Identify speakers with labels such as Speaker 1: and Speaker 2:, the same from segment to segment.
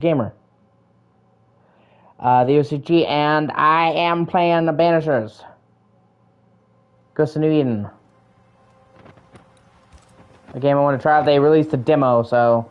Speaker 1: gamer. The O.C.G, and I am playing the Banishers. Ghost of New Eden. A game I want to try. They released a demo, so...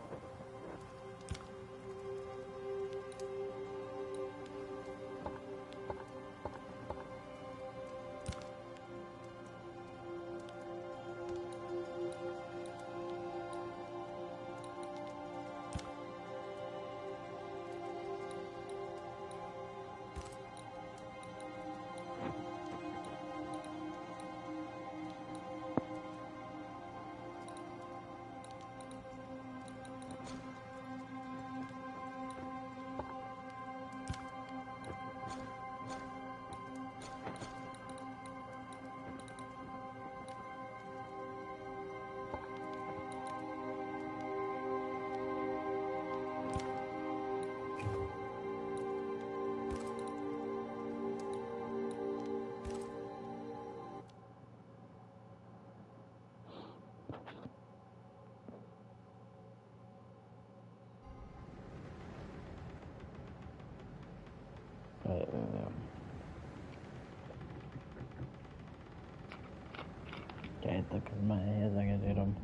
Speaker 1: Okay, look at my head, I can do them.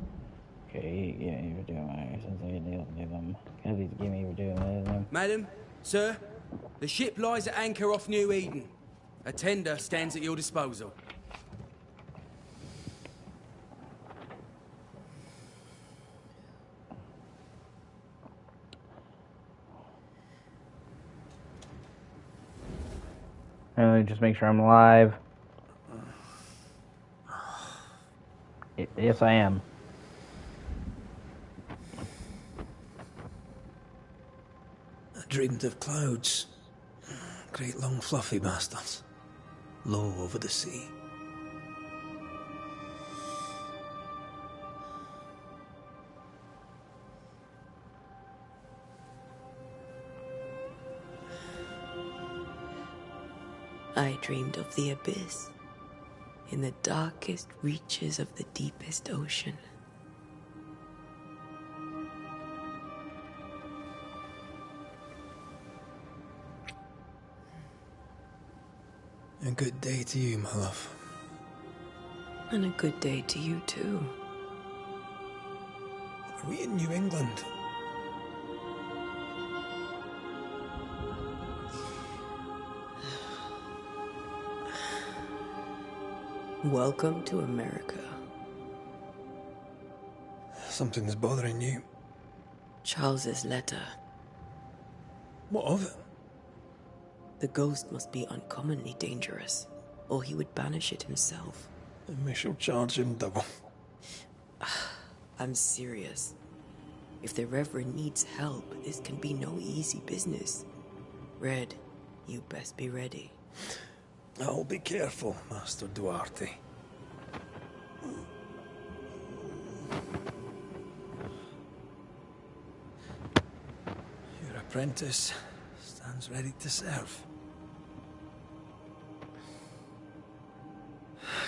Speaker 1: Okay, yeah, you were doing my since I can do them. Please give me doing them.
Speaker 2: Madam, sir, the ship lies at anchor off New Eden. A tender stands at your disposal.
Speaker 1: And let me just make sure I'm alive. Yes, I am.
Speaker 3: I dreamed of clouds. Great long fluffy bastards. Low over the sea.
Speaker 4: I dreamed of the abyss, in the darkest reaches of the deepest ocean.
Speaker 3: A good day to you, my love.
Speaker 4: And a good day to you, too.
Speaker 3: Are we in New England?
Speaker 4: Welcome to America.
Speaker 3: Something's bothering you.
Speaker 4: Charles's letter.
Speaker 3: What of it?
Speaker 4: The ghost must be uncommonly dangerous, or he would banish it himself.
Speaker 3: And we shall charge him double.
Speaker 4: I'm serious. If the Reverend needs help, this can be no easy business. Red, you best be ready.
Speaker 3: I'll be careful, Master Duarte. Your apprentice stands ready to serve.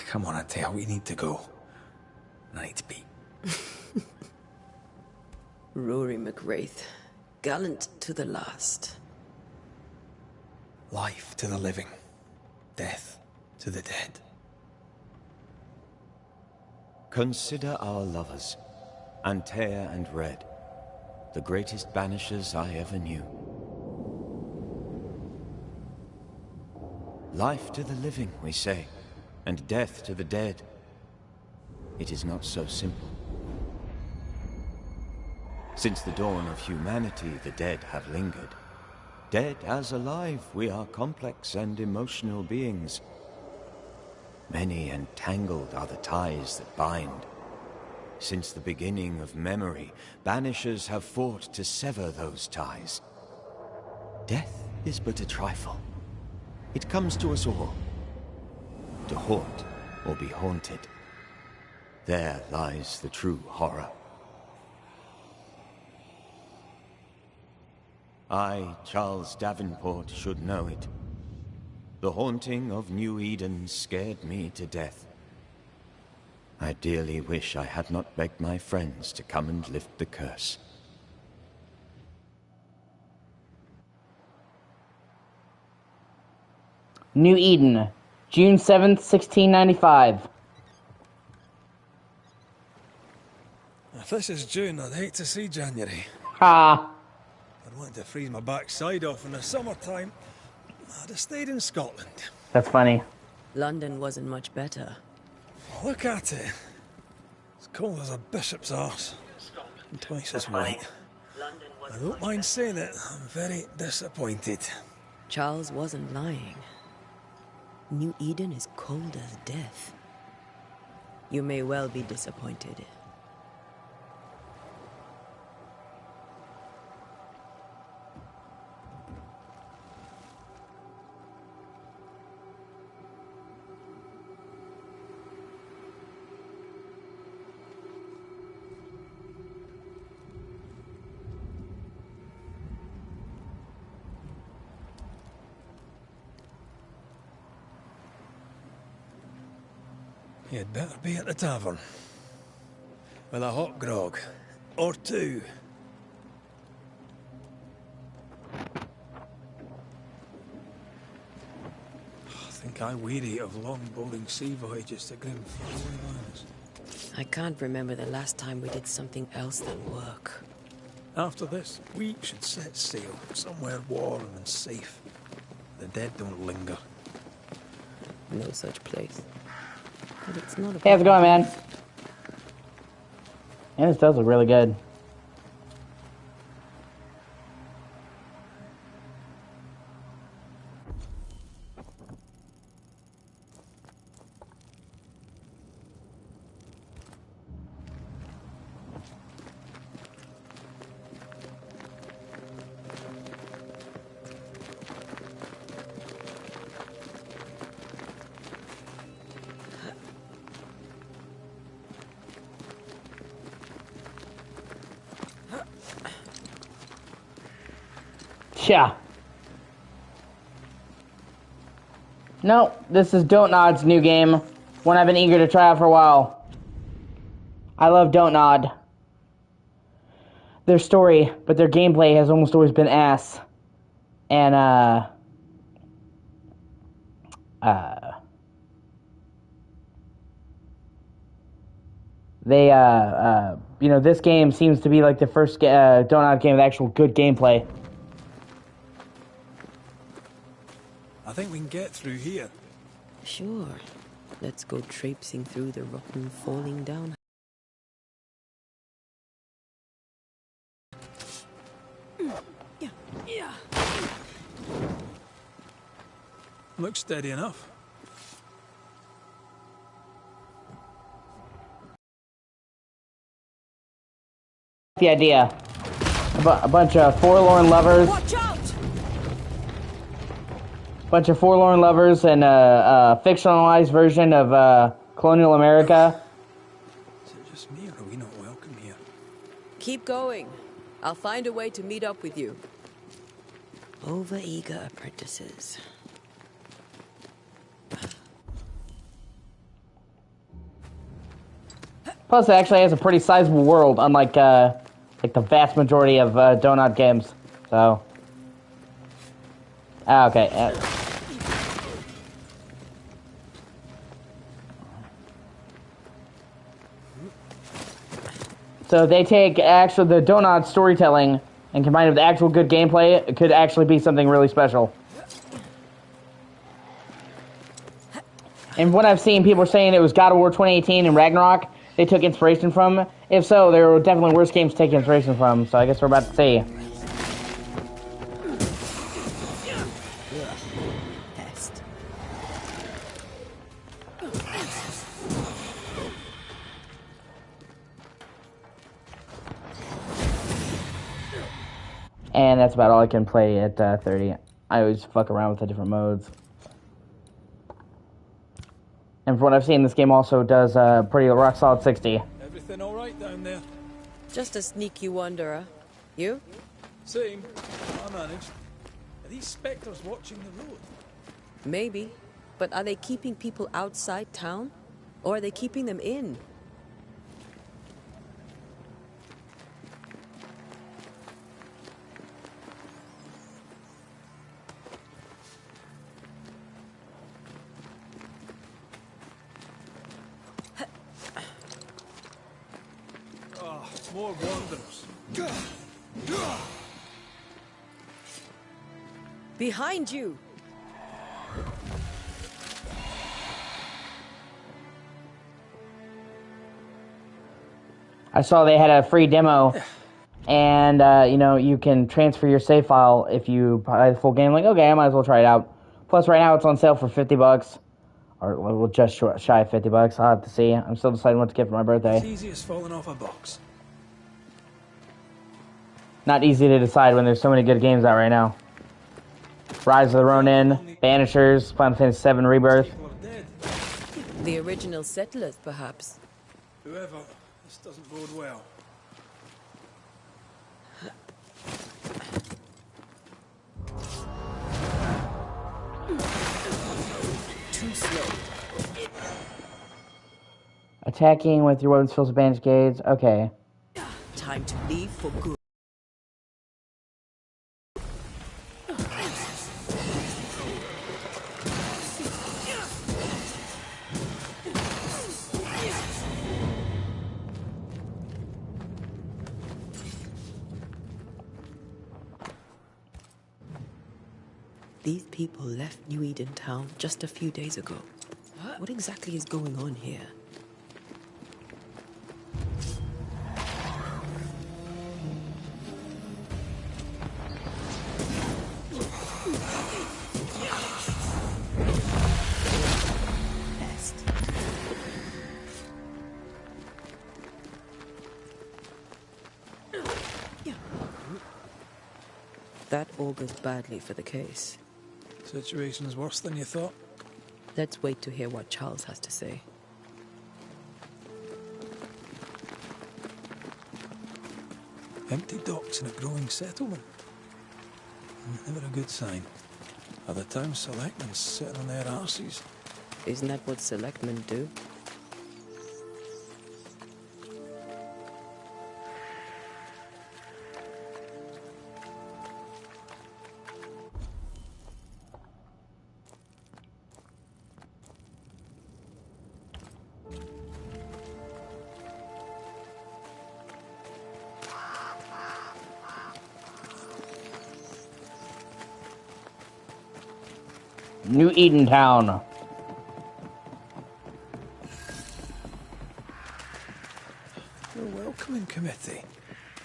Speaker 3: Come on, Atea, we need to go. I need to be.
Speaker 4: Rory McWraith, gallant to the last.
Speaker 3: Life to the living. Death to the dead.
Speaker 5: Consider our lovers, Antea and Red, the greatest banishers I ever knew. Life to the living, we say, and death to the dead. It is not so simple. Since the dawn of humanity, the dead have lingered. Dead as alive, we are complex and emotional beings. Many and tangled are the ties that bind. Since the beginning of memory, banishers have fought to sever those ties. Death is but a trifle. It comes to us all. To haunt or be haunted. There lies the true horror. I, Charles Davenport, should know it. The haunting of New Eden scared me to death. I dearly wish I had not begged my friends to come and lift the curse.
Speaker 1: New Eden, June 7th, 1695.
Speaker 3: If this is June, I'd hate to see January.
Speaker 1: Ha!
Speaker 3: I'd want to freeze my backside off in the summertime. I'd have stayed in Scotland.
Speaker 1: That's funny.
Speaker 4: London wasn't much better.
Speaker 3: Look at it. It's cold as a bishop's arse. And twice as white. I don't mind saying it, I'm very disappointed.
Speaker 4: Charles wasn't lying. New Eden is cold as death. You may well be disappointed.
Speaker 3: You'd better be at the tavern. With a hot grog. Or two. I think I weary of long, boring sea voyages to grim faraway lands.
Speaker 4: I can't remember the last time we did something else than work.
Speaker 3: After this, we should set sail somewhere warm and safe. The dead don't linger.
Speaker 4: No such place. But it's not a
Speaker 1: Hey, how's it going, man? And this does look really good. Yeah. No, this is Don't Nod's new game. One I've been eager to try out for a while. I love Don't Nod. Their story, but their gameplay has almost always been ass. And, they, you know, this game seems to be like the first Don't Nod game with actual good gameplay.
Speaker 3: I think we can get through here.
Speaker 4: Sure. Let's go traipsing through the rotten, falling down. Yeah.
Speaker 3: Looks steady enough.
Speaker 1: The idea. A bunch of forlorn lovers.
Speaker 4: Watch out!
Speaker 1: Bunch of forlorn lovers and a fictionalized version of colonial America.
Speaker 3: Is it just me, or are we not welcome here?
Speaker 4: Keep going. I'll find a way to meet up with you. Over-eager apprentices.
Speaker 1: Plus, it actually has a pretty sizable world, unlike like the vast majority of Donut games. So, okay. So they take the Donut storytelling and combine it with actual good gameplay. It could actually be something really special. And what I've seen, people are saying it was God of War 2018 and Ragnarok they took inspiration from. If so, there were definitely worse games to take inspiration from. So I guess we're about to see.
Speaker 4: Pest.
Speaker 1: And that's about all I can play at 30. I always fuck around with the different modes. And from what I've seen, this game also does pretty rock solid 60.
Speaker 3: Everything all right down there?
Speaker 4: Just a sneaky wanderer. You?
Speaker 3: Same. I managed. Are these spectres watching the road?
Speaker 4: Maybe. But are they keeping people outside town? Or are they keeping them in?
Speaker 3: more wanderers.
Speaker 4: Behind you!
Speaker 1: I saw they had a free demo, and you know, you can transfer your save file if you buy the full game. Like, okay, I might as well try it out. Plus, right now it's on sale for $50, or well, just shy of $50. I'll have to see. I'm still deciding what to get for my birthday.
Speaker 3: It's easy as falling off a box.
Speaker 1: Not easy to decide when there's so many good games out right now. Rise of the Ronin, Banishers, Final Fantasy VII Rebirth.
Speaker 3: People are dead.
Speaker 4: The original settlers, perhaps.
Speaker 3: Whoever, this doesn't bode well.
Speaker 4: Too slow.
Speaker 1: Attacking with your weapons fills with bandage gauge. Okay.
Speaker 4: Time to leave for good. These people left New Eden Town just a few days ago. What exactly is going on here? Best. That augurs badly for the case.
Speaker 3: Situation's worse than you thought.
Speaker 4: Let's wait to hear what Charles has to say.
Speaker 3: Empty docks in a growing settlement. Never a good sign. Are the town selectmen sitting on their arses?
Speaker 4: Isn't that what selectmen do?
Speaker 1: New Eden Town.
Speaker 3: A welcoming committee.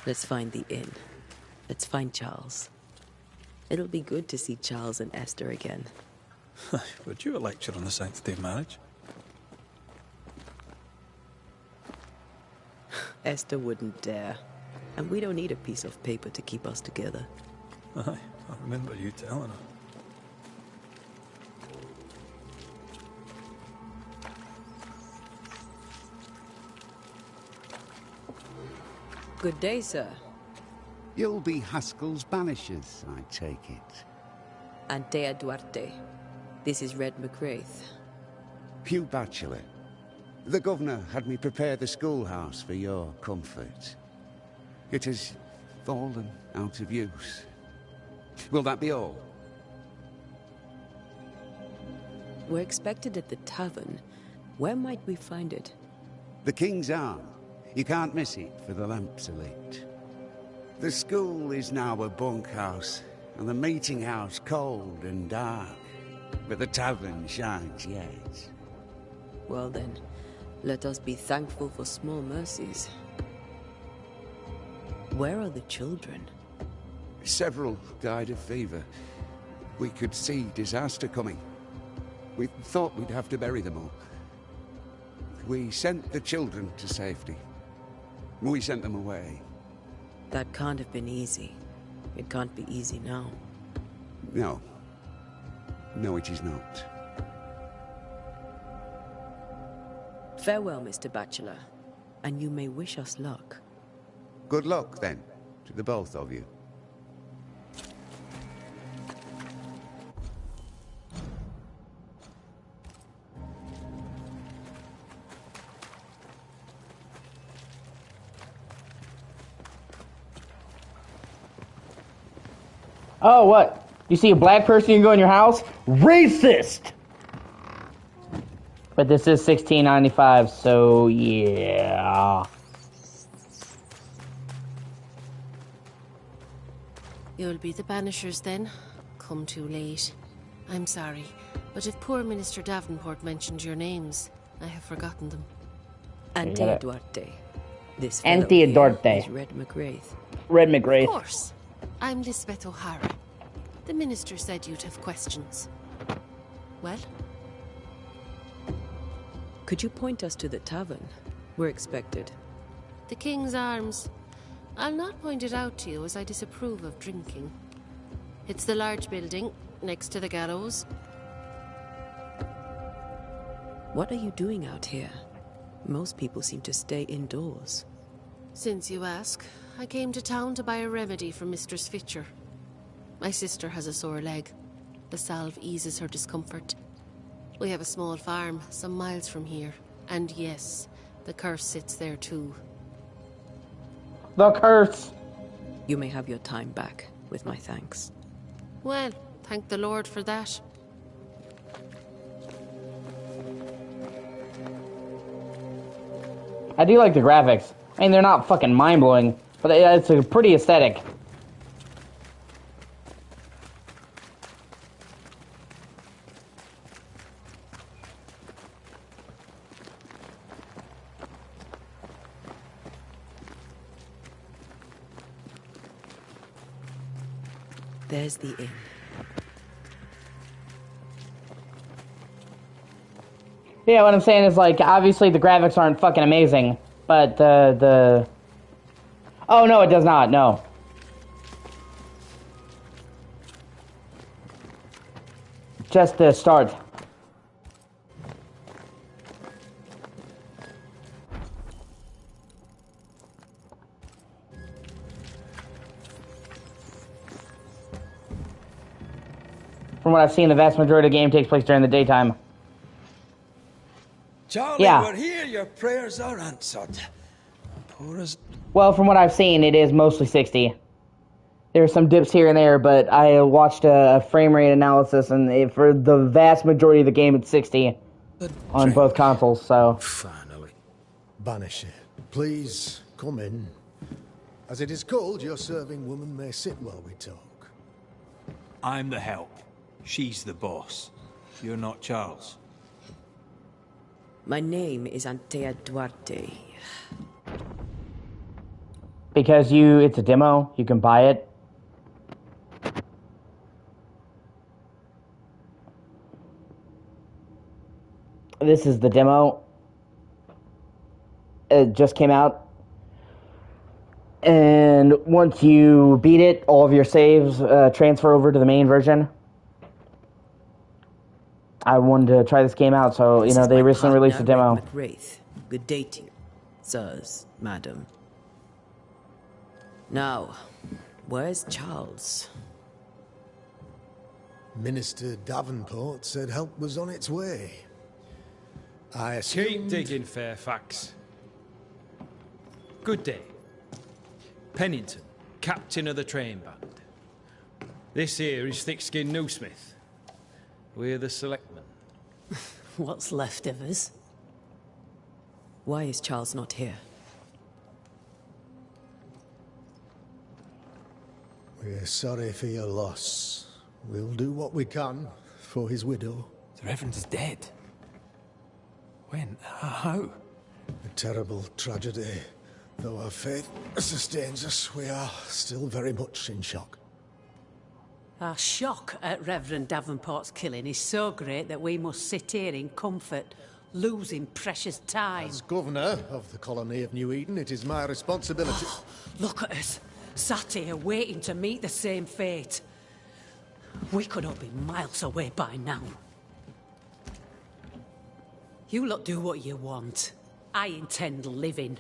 Speaker 4: Let's find the inn. Let's find Charles. It'll be good to see Charles and Esther again.
Speaker 3: Would you a lecture on the sanctity of marriage?
Speaker 4: Esther wouldn't dare. And we don't need a piece of paper to keep us together.
Speaker 3: Aye, I remember you telling her.
Speaker 4: Good day, sir.
Speaker 6: You'll be Haskell's Banishers, I take it.
Speaker 4: Antea Duarte. This is Red McWraith.
Speaker 6: Hugh Bachelor. The governor had me prepare the schoolhouse for your comfort. It has fallen out of use. Will that be all?
Speaker 4: We're expected at the tavern. Where might we find it?
Speaker 6: The King's Arm. You can't miss it, for the lamps are lit. The school is now a bunkhouse, and the meeting house cold and dark. But the tavern shines yet.
Speaker 4: Well then, let us be thankful for small mercies. Where are the children?
Speaker 6: Several died of fever. We could see disaster coming. We thought we'd have to bury them all. We sent the children to safety. We sent them away.
Speaker 4: That can't have been easy. It can't be easy now.
Speaker 6: No. No, it is not.
Speaker 4: Farewell, Mr. Bachelor. And you may wish us luck.
Speaker 6: Good luck, then, to the both of you.
Speaker 1: Oh, what? You see a black person, you can go in your house? Racist! But this is $16.95, so yeah.
Speaker 7: You'll be the Banishers then? Come too late. I'm sorry, but if poor Minister Davenport mentioned your names, I have forgotten them.
Speaker 4: Antea Duarte. This
Speaker 1: Antea Duarte.
Speaker 4: is Red McGrath.
Speaker 1: Red
Speaker 7: Of
Speaker 1: McGrath.
Speaker 7: course. I'm Lisbeth O'Hara. The Minister said you'd have questions. Well?
Speaker 4: Could you point us to the tavern? We're expected.
Speaker 7: The King's Arms. I'll not point it out to you as I disapprove of drinking. It's the large building, next to the gallows.
Speaker 4: What are you doing out here? Most people seem to stay indoors.
Speaker 7: Since you ask, I came to town to buy a remedy for Mistress Fitcher. My sister has a sore leg. The salve eases her discomfort. We have a small farm, some miles from here. And yes, the curse sits there too.
Speaker 1: The curse.
Speaker 4: You may have your time back, with my thanks.
Speaker 7: Well, thank the Lord for that.
Speaker 1: I do like the graphics. I mean, they're not fucking mind-blowing, but it's a pretty aesthetic.
Speaker 4: There's the inn.
Speaker 1: Yeah, what I'm saying is, like, obviously the graphics aren't fucking amazing, but the... Oh, no, it does not, no. Just the start. From what I've seen, the vast majority of the game takes place during the daytime.
Speaker 3: Charlie,
Speaker 1: Yeah.
Speaker 3: we're here. Your prayers are answered. Poor as...
Speaker 1: Well, from what I've seen, it is mostly 60. There are some dips here and there, but I watched a frame rate analysis, and for the vast majority of the game, it's 60 on both consoles, so...
Speaker 3: Finally.
Speaker 8: Banisher, please come in. As it is called, your serving woman may sit while we talk.
Speaker 9: I'm the help. She's the boss. You're not Charles.
Speaker 4: My name is Antea Duarte.
Speaker 1: Because it's a demo, you can buy it. This is the demo. It just came out. And once you beat it, all of your saves transfer over to the main version. I wanted to try this game out, so, you know, they recently released a demo.
Speaker 4: McGrath. Good day to you, sirs, madam. Now, where's Charles?
Speaker 8: Minister Davenport said help was on its way. I assumed...
Speaker 9: Keep digging, Fairfax. Good day. Pennington, captain of the train band. This here is Thick-Skinned Newsmith. We're the selectmen.
Speaker 10: What's left of us?
Speaker 4: Why is Charles not here?
Speaker 8: We're sorry for your loss. We'll do what we can for his widow.
Speaker 9: The Reverend is dead. When? How?
Speaker 8: A terrible tragedy. Though our faith sustains us, we are still very much in shock.
Speaker 10: Our shock at Reverend Davenport's killing is so great that we must sit here in comfort, losing precious time.
Speaker 8: As governor of the colony of New Eden, it is my responsibility...
Speaker 10: Look at us, sat here waiting to meet the same fate. We could all be miles away by now. You lot do what you want. I intend living.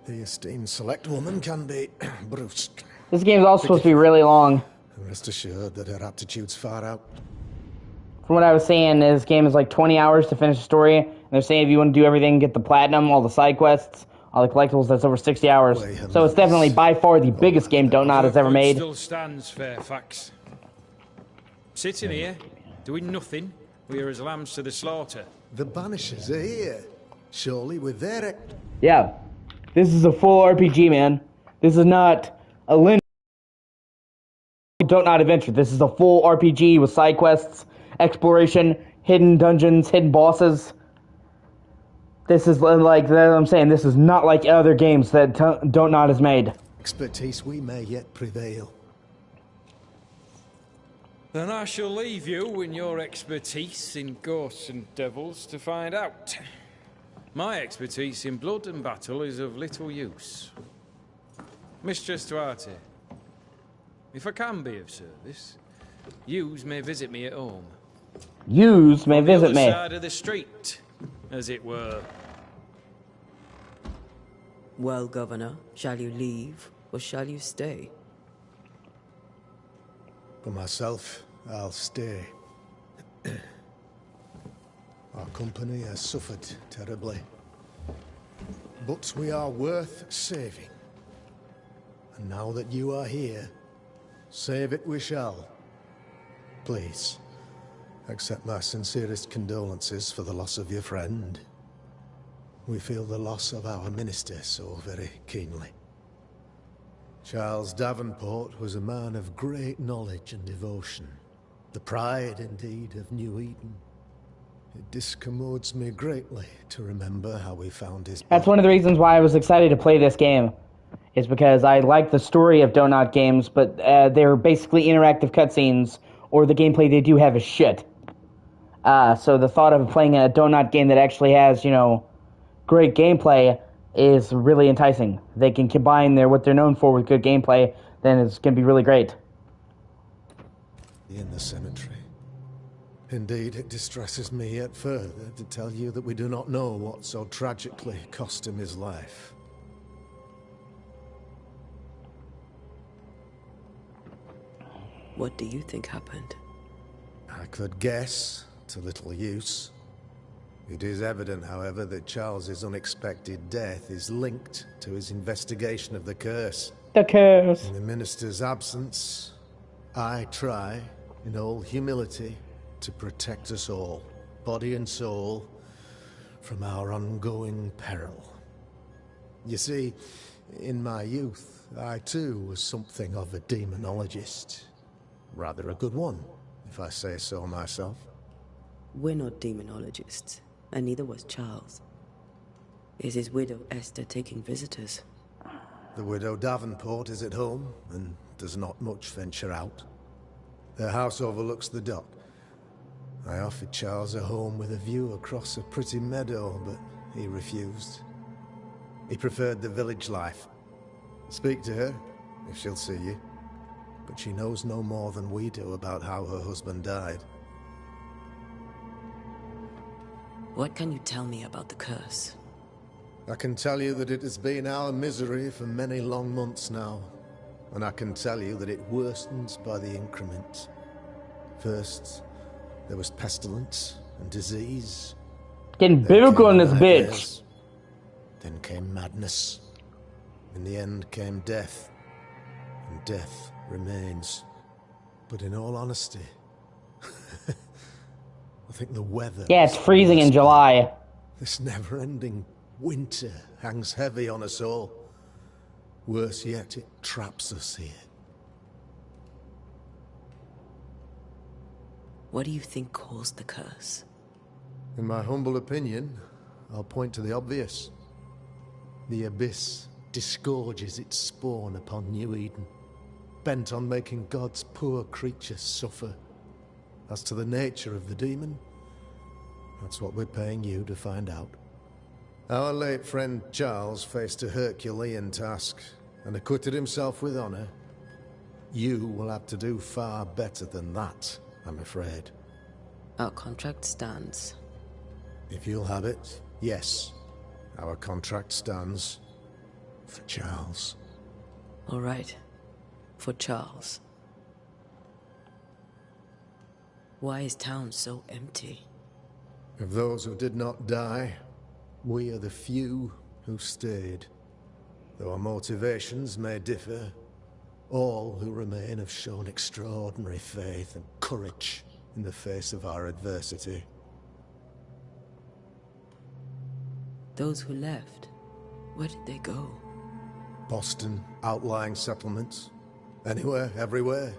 Speaker 8: The esteemed select woman can be brusque.
Speaker 1: This game's also supposed to be really long.
Speaker 8: Rest assured that her aptitude's far out.
Speaker 1: From what I was saying, this game is like 20 hours to finish the story. And they're saying if you want to do everything, get the platinum, all the side quests, all the collectibles, that's over 60 hours. So it's definitely by far the biggest game Donut has ever made.
Speaker 9: Still stands, Fairfax. Sitting here, doing nothing. We're as lambs to the slaughter.
Speaker 8: The Banishers are here. Surely with their...
Speaker 1: Yeah. This is a full RPG, man. This is not a linear Don't Not adventure. This is a full RPG with side quests, exploration, hidden dungeons, hidden bosses. This is like I'm saying. This is not like other games that Don't Not has made.
Speaker 8: Expertise we may yet prevail.
Speaker 9: Then I shall leave you and your expertise in ghosts and devils to find out. My expertise in blood and battle is of little use. Mistress Duarte, if I can be of service, yous may visit me at home.
Speaker 1: Yous may visit me.
Speaker 9: On the other side of the street, as it were.
Speaker 4: Well, Governor, shall you leave or shall you stay?
Speaker 8: For myself, I'll stay. Our company has suffered terribly. But we are worth saving. And now that you are here, save it we shall. Please, accept my sincerest condolences for the loss of your friend. We feel the loss of our minister so very keenly. Charles Davenport was a man of great knowledge and devotion. The pride, indeed, of New Eden. It discommodes me greatly to remember how we found his body.
Speaker 1: That's one of the reasons why I was excited to play this game. Is because I like the story of Don't Not games, but they're basically interactive cutscenes, or the gameplay they do have is shit. So the thought of playing a Don't Not game that actually has, great gameplay is really enticing. They can combine what they're known for with good gameplay, then it's going to be really great.
Speaker 8: In the cemetery. Indeed, it distresses me yet further to tell you that we do not know what so tragically cost him his life.
Speaker 4: What do you think happened?
Speaker 8: I could guess, to little use. It is evident, however, that Charles's unexpected death is linked to his investigation of the curse.
Speaker 1: The curse.
Speaker 8: In the minister's absence, I try, in all humility, to protect us all, body and soul, from our ongoing peril. You see, in my youth, I too was something of a demonologist. Rather a good one, if I say so myself.
Speaker 4: We're not demonologists, and neither was Charles. Is his widow Esther taking visitors?
Speaker 8: The widow Davenport is at home, and does not much venture out. Their house overlooks the dock. I offered Charles a home with a view across a pretty meadow, but he refused. He preferred the village life. Speak to her, if she'll see you. But she knows no more than we do about how her husband died.
Speaker 4: What can you tell me about the curse?
Speaker 8: I can tell you that it has been our misery for many long months now. And I can tell you that it worsens by the increment. First, there was pestilence and disease.
Speaker 1: Getting biblical in this bitch.
Speaker 8: Then came madness. In the end came death. And death remains. But in all honesty, I think the weather...
Speaker 1: Yeah, it's freezing in July.
Speaker 8: This never-ending winter hangs heavy on us all. Worse yet, it traps us here.
Speaker 4: What do you think caused the curse?
Speaker 8: In my humble opinion, I'll point to the obvious. The Abyss disgorges its spawn upon New Eden, bent on making God's poor creatures suffer. As to the nature of the demon, that's what we're paying you to find out. Our late friend Charles faced a Herculean task and acquitted himself with honor. You will have to do far better than that, I'm afraid.
Speaker 4: Our contract stands.
Speaker 8: If you'll have it, yes. Our contract stands for Charles.
Speaker 4: All right. For Charles. Why is town so empty?
Speaker 8: Of those who did not die, we are the few who stayed. Though our motivations may differ, all who remain have shown extraordinary faith and courage in the face of our adversity.
Speaker 4: Those who left, where did they go?
Speaker 8: Boston, outlying settlements. Anywhere, everywhere.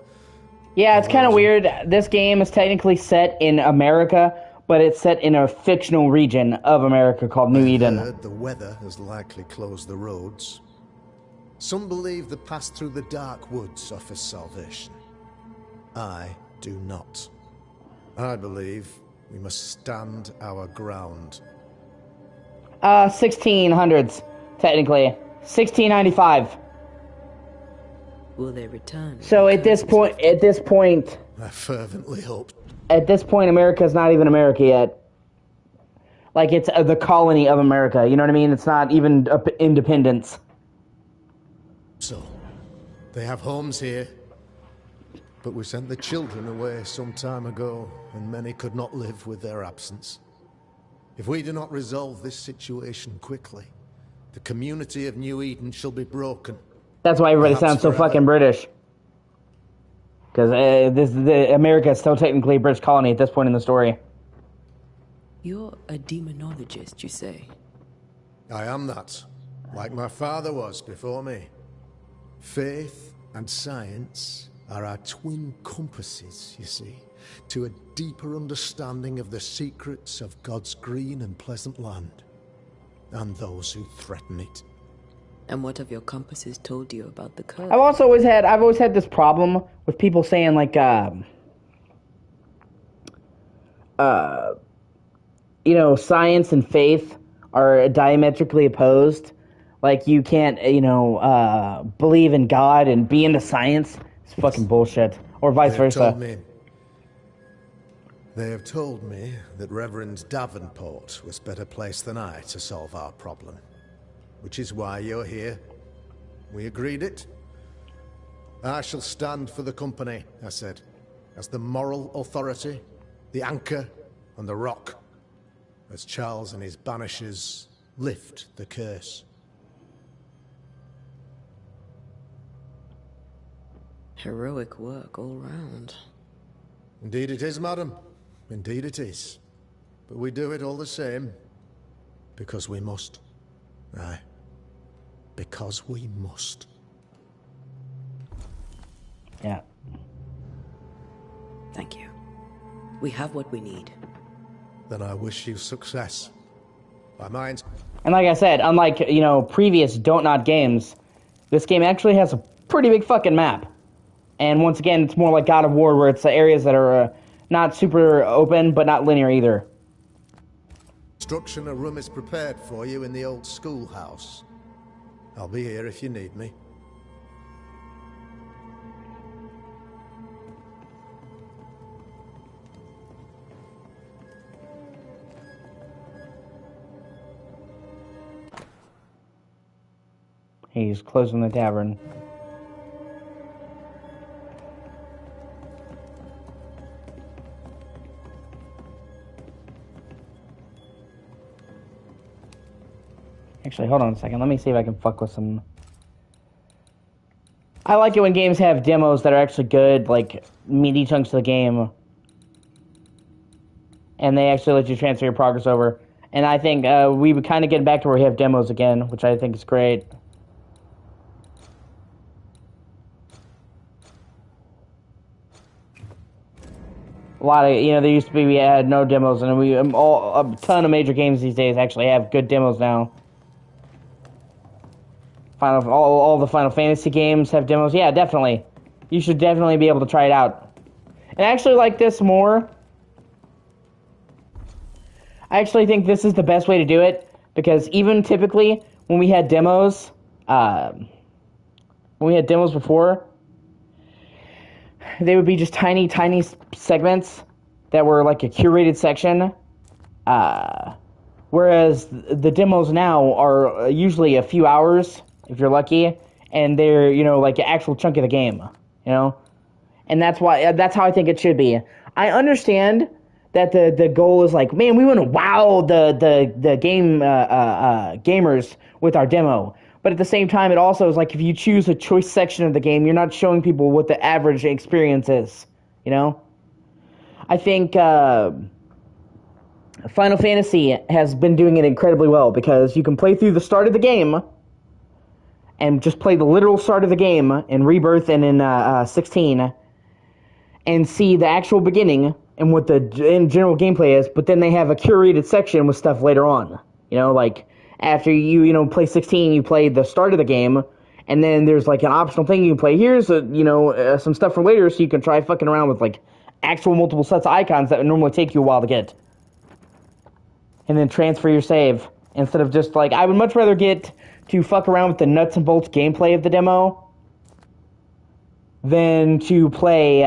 Speaker 1: Yeah, it's kind of weird. This game is technically set in America, but it's set in a fictional region of America called New Eden.
Speaker 8: Heard the weather has likely closed the roads. Some believe the path through the dark woods offers salvation. I do not. I believe we must stand our ground.
Speaker 1: 1600s, technically. 1695.
Speaker 4: Will they return?
Speaker 1: So at this point,
Speaker 8: I fervently hope.
Speaker 1: At this point, America's not even America yet. Like, it's the colony of America, you know what I mean? It's not even independence.
Speaker 8: So, they have homes here. But we sent the children away some time ago, and many could not live with their absence. If we do not resolve this situation quickly, the community of New Eden shall be broken.
Speaker 1: That's why everybody
Speaker 8: Perhaps
Speaker 1: sounds so
Speaker 8: forever.
Speaker 1: fucking British. Because America is still technically a British colony at this point in the story.
Speaker 4: You're a demonologist, you say?
Speaker 8: I am that, like my father was before me. Faith and science are our twin compasses, you see, to a deeper understanding of the secrets of God's green and pleasant land, and those who threaten it.
Speaker 4: And what have your compasses told you about the curse?
Speaker 1: I've always had this problem with people saying like, science and faith are diametrically opposed. Like, you can't, believe in God and be into science. It's fucking bullshit. Or vice versa.
Speaker 8: They have told me that Reverend Davenport was better placed than I to solve our problem. Which is why you're here. We agreed it. I shall stand for the company, I said, as the moral authority, the anchor, and the rock, as Charles and his Banishers lift the curse.
Speaker 4: Heroic work all round.
Speaker 8: Indeed it is, madam. Indeed it is. But we do it all the same, because we must. Aye. Because we must.
Speaker 1: Yeah.
Speaker 4: Thank you. We have what we need.
Speaker 8: Then I wish you success. My mind.
Speaker 1: And like I said, unlike, previous Don't Nod games, this game actually has a pretty big fucking map. And once again, it's more like God of War, where it's the areas that are not super open, but not linear either.
Speaker 8: Instruction, a room is prepared for you in the old schoolhouse. I'll be here if you need me.
Speaker 1: He's closing the tavern. Actually, hold on a second. Let me see if I can fuck with some... I like it when games have demos that are actually good, like meaty chunks of the game. And they actually let you transfer your progress over. And I think we would kind of get back to where we have demos again, which I think is great. A lot of, there used to be, we had no demos, and a ton of major games these days actually have good demos now. All the Final Fantasy games have demos. Yeah, definitely. You should definitely be able to try it out. And I actually like this more. I actually think this is the best way to do it, because even typically when we had demos, before, they would be just tiny segments that were like a curated section. Whereas the demos now are usually a few hours, if you're lucky, and they're, like an actual chunk of the game, And that's how I think it should be. I understand that the goal is like, man, we want to wow the game gamers with our demo. But at the same time, it also is like, if you choose a choice section of the game, you're not showing people what the average experience is, I think Final Fantasy has been doing it incredibly well, because you can play through the start of the game, and just play the literal start of the game in Rebirth and in 16 and see the actual beginning and what the general gameplay is, but then they have a curated section with stuff later on. You know, like after you play 16, you play the start of the game, and then there's like an optional thing you can play. Here's some stuff for later, so you can try fucking around with like actual multiple sets of icons that would normally take you a while to get, and then transfer your save instead of just like I would much rather get to fuck around with the nuts and bolts gameplay of the demo than to play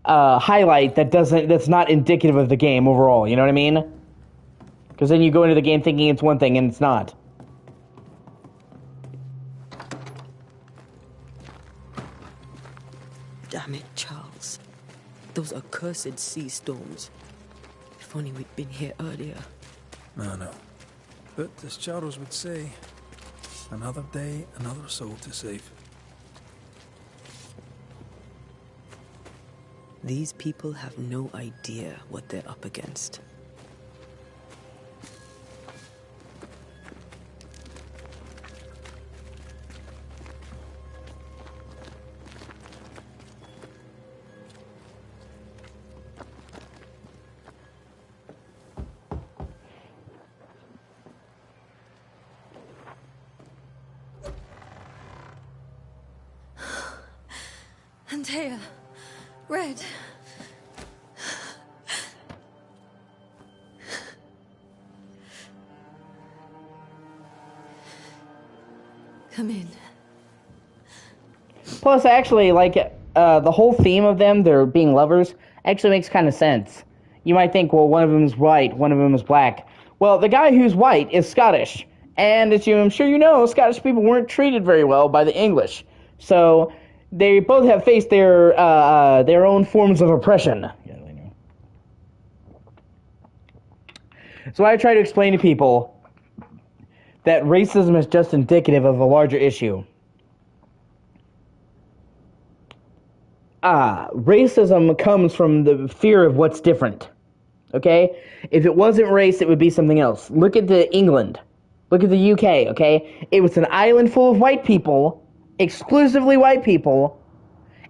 Speaker 1: highlight that's not indicative of the game overall. You know what I mean? Because then you go into the game thinking it's one thing and it's not.
Speaker 4: Damn it, Charles. Those accursed sea storms. If only we'd been here earlier.
Speaker 3: I know. But as Charles would say, another day, another soul to save.
Speaker 4: These people have no idea what they're up against.
Speaker 11: Antea. Red. Come in.
Speaker 1: Plus, actually, like, the whole theme of them, they're being lovers, actually makes kind of sense. You might think, well, one of them is white, one of them is black. Well, the guy who's white is Scottish. And as I'm sure you know, Scottish people weren't treated very well by the English. So they both have faced their own forms of oppression. So I try to explain to people that racism is just indicative of a larger issue. Racism comes from the fear of what's different. Okay? If it wasn't race, it would be something else. Look at England. Look at the UK, okay? It was an island full of white people, exclusively white people,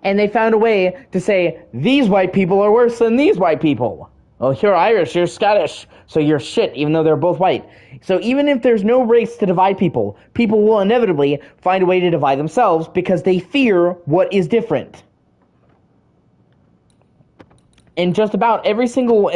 Speaker 1: and they found a way to say, these white people are worse than these white people. Well, you're Irish, you're Scottish, so you're shit, even though they're both white. So even if there's no race to divide people, people will inevitably find a way to divide themselves because they fear what is different. And just about every single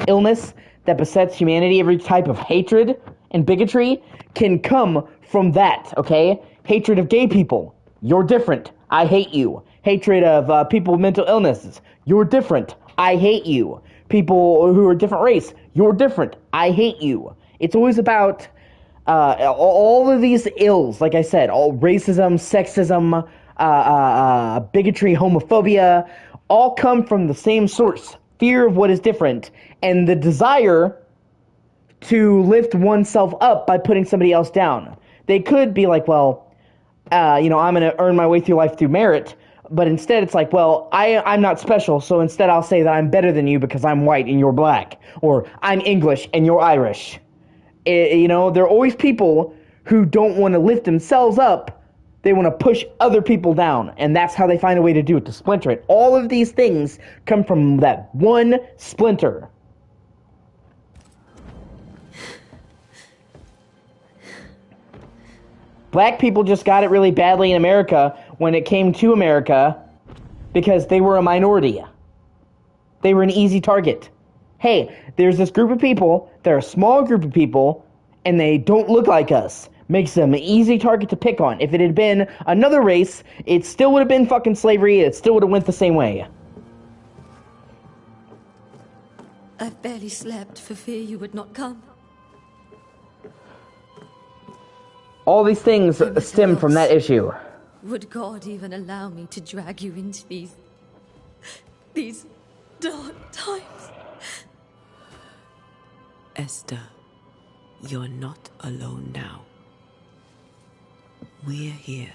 Speaker 1: illness that besets humanity, every type of hatred and bigotry can come from that, okay? Hatred of gay people. You're different. I hate you. Hatred of people with mental illnesses. You're different. I hate you. People who are different race. You're different. I hate you. It's always about all of these ills, like I said, all racism, sexism, bigotry, homophobia, all come from the same source. Fear of what is different. And the desire to lift oneself up by putting somebody else down. They could be like, well, I'm going to earn my way through life through merit. But instead it's like, well, I'm not special, so instead I'll say that I'm better than you because I'm white and you're black. Or I'm English and you're Irish. There are always people who don't want to lift themselves up. They want to push other people down. And that's how they find a way to do it, to splinter it. All of these things come from that one splinter. Black people just got it really badly in America when it came to America because they were a minority. They were an easy target. Hey, there's this group of people, they're a small group of people, and they don't look like us. Makes them an easy target to pick on. If it had been another race, it still would have been fucking slavery, it still would have went the same way.
Speaker 11: I've barely slept for fear you would not come.
Speaker 1: All these things stem from that issue.
Speaker 11: Would God even allow me to drag you into these dark times?
Speaker 4: Esther, you're not alone now. We're here.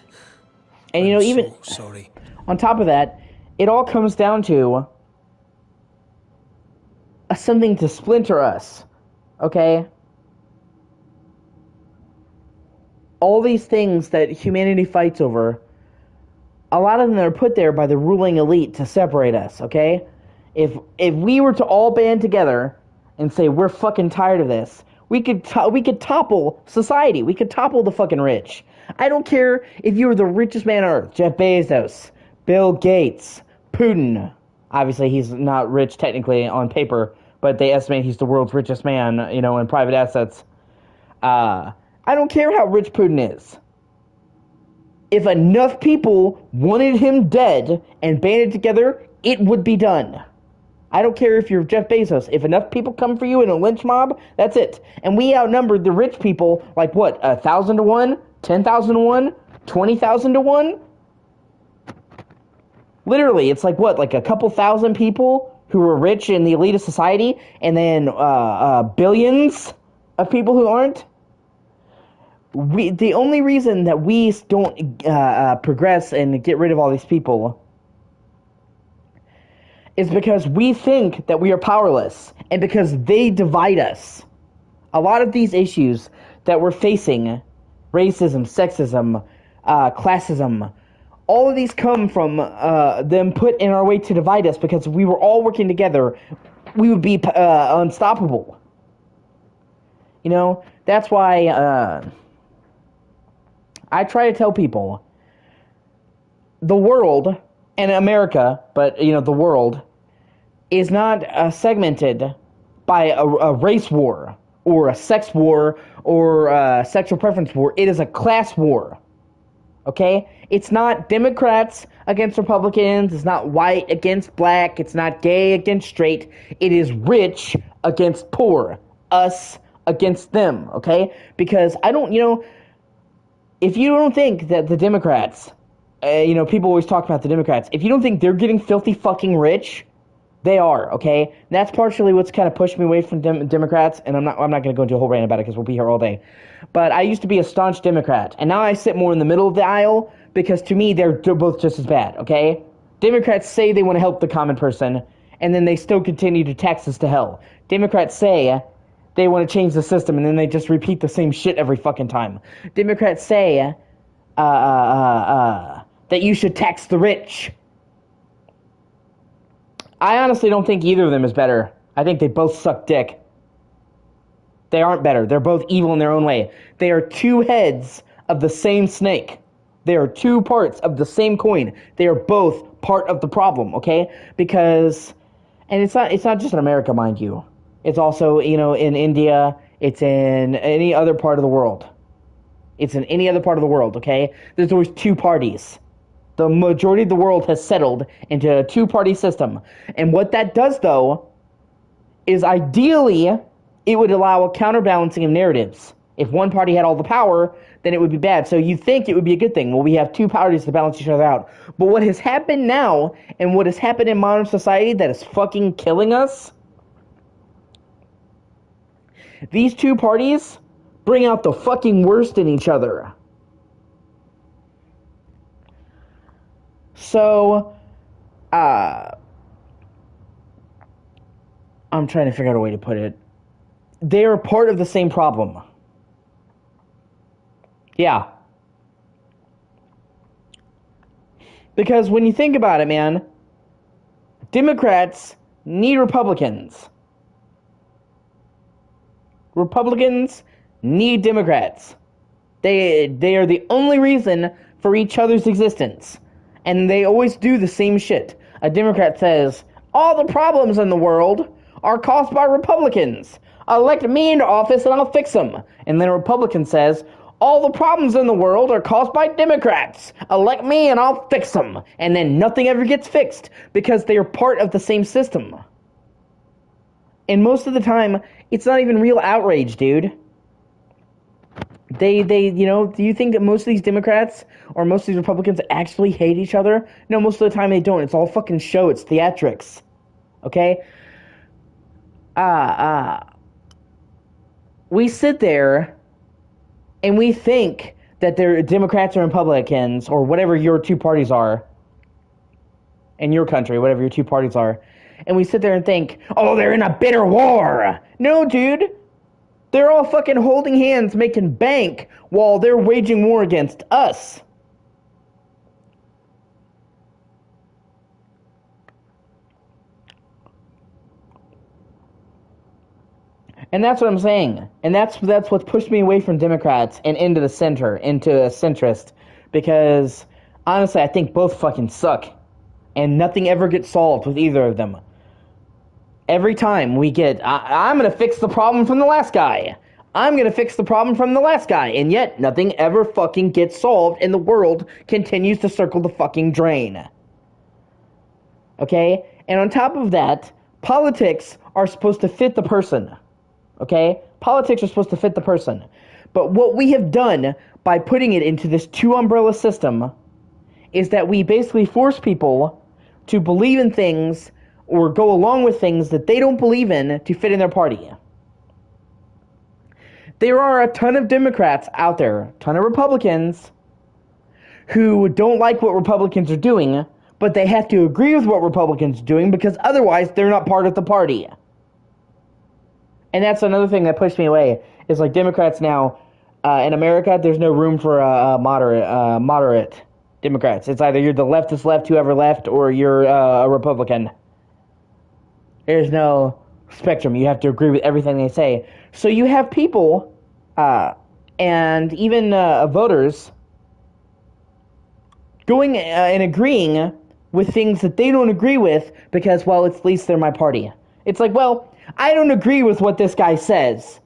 Speaker 1: And even
Speaker 3: so sorry.
Speaker 1: On top of that, it all comes down to something to splinter us. Okay? All these things that humanity fights over, a lot of them are put there by the ruling elite to separate us, okay? If we were to all band together and say we're fucking tired of this, we could topple society. We could topple the fucking rich. I don't care if you were the richest man on earth, Jeff Bezos, Bill Gates, Putin. Obviously, he's not rich technically on paper, but they estimate he's the world's richest man, in private assets. I don't care how rich Putin is. If enough people wanted him dead and banded together, it would be done. I don't care if you're Jeff Bezos. If enough people come for you in a lynch mob, that's it. And we outnumbered the rich people like what? 1,000 to 1? 10,000 to 1? 20,000 to 1? Literally, it's like what? Like a couple thousand people who are rich in the elite of society, and then billions of people who aren't? The only reason that we don't progress and get rid of all these people is because we think that we are powerless, and because they divide us. A lot of these issues that we're facing, racism, sexism, classism, all of these come from them put in our way to divide us, because if we were all working together, we would be unstoppable. That's why I try to tell people, the world, and America, but, the world, is not segmented by a race war, or a sex war, or a sexual preference war. It is a class war. Okay? It's not Democrats against Republicans, it's not white against black, it's not gay against straight. It is rich against poor. Us against them, okay? Because if you don't think that the Democrats, people always talk about the Democrats, if you don't think they're getting filthy fucking rich, they are, okay? That's partially what's kind of pushed me away from Democrats, and I'm not going to go into a whole rant about it because we'll be here all day. But I used to be a staunch Democrat, and now I sit more in the middle of the aisle, because to me, they're both just as bad, okay? Democrats say they want to help the common person, and then they still continue to tax us to hell. Democrats say they want to change the system, and then they just repeat the same shit every fucking time. Democrats say that you should tax the rich. I honestly don't think either of them is better. I think they both suck dick. They aren't better. They're both evil in their own way. They are two heads of the same snake. They are two parts of the same coin. They are both part of the problem, okay? Because, and it's not just in America, mind you. It's also, in India. It's in any other part of the world. It's in any other part of the world, okay? There's always two parties. The majority of the world has settled into a two-party system. And what that does, though, is ideally, it would allow a counterbalancing of narratives. If one party had all the power, then it would be bad. So you think it would be a good thing. Well, we have two parties to balance each other out. But what has happened now, and what has happened in modern society that is fucking killing us, these two parties bring out the fucking worst in each other. So, I'm trying to figure out a way to put it. They are part of the same problem. Yeah. Because when you think about it, man, Democrats need Republicans. Republicans need Democrats. They are the only reason for each other's existence. And they always do the same shit. A Democrat says, all the problems in the world are caused by Republicans. Elect me into office and I'll fix them. And then a Republican says, all the problems in the world are caused by Democrats. Elect me and I'll fix them. And then nothing ever gets fixed because they are part of the same system. And most of the time, it's not even real outrage, dude. Do you think that most of these Democrats or most of these Republicans actually hate each other? No, most of the time they don't. It's all fucking show. It's theatrics. Okay? We sit there and we think that they're Democrats or Republicans or whatever your two parties are in your country, whatever your two parties are. And we sit there and think, oh, they're in a bitter war. No, dude. They're all fucking holding hands, making bank, while they're waging war against us. And that's what I'm saying. And that's what pushed me away from Democrats and into the center, into a centrist. Because, honestly, I think both fucking suck. And nothing ever gets solved with either of them. Every time we get, I'm going to fix the problem from the last guy. I'm going to fix the problem from the last guy. And yet, nothing ever fucking gets solved, and the world continues to circle the fucking drain. Okay? And on top of that, politics are supposed to fit the person. Okay? Politics are supposed to fit the person. But what we have done by putting it into this two-umbrella system is that we basically force people to believe in things or go along with things that they don't believe in to fit in their party. There are a ton of Democrats out there, a ton of Republicans, who don't like what Republicans are doing, but they have to agree with what Republicans are doing because otherwise they're not part of the party. And that's another thing that pushed me away, is like Democrats now, in America, there's no room for moderate Democrats. It's either you're the leftist left, whoever left, or you're a Republican. There's no spectrum. You have to agree with everything they say. So you have people, and even voters, going and agreeing with things that they don't agree with because, well, at least they're my party. It's like, well, I don't agree with what this guy says.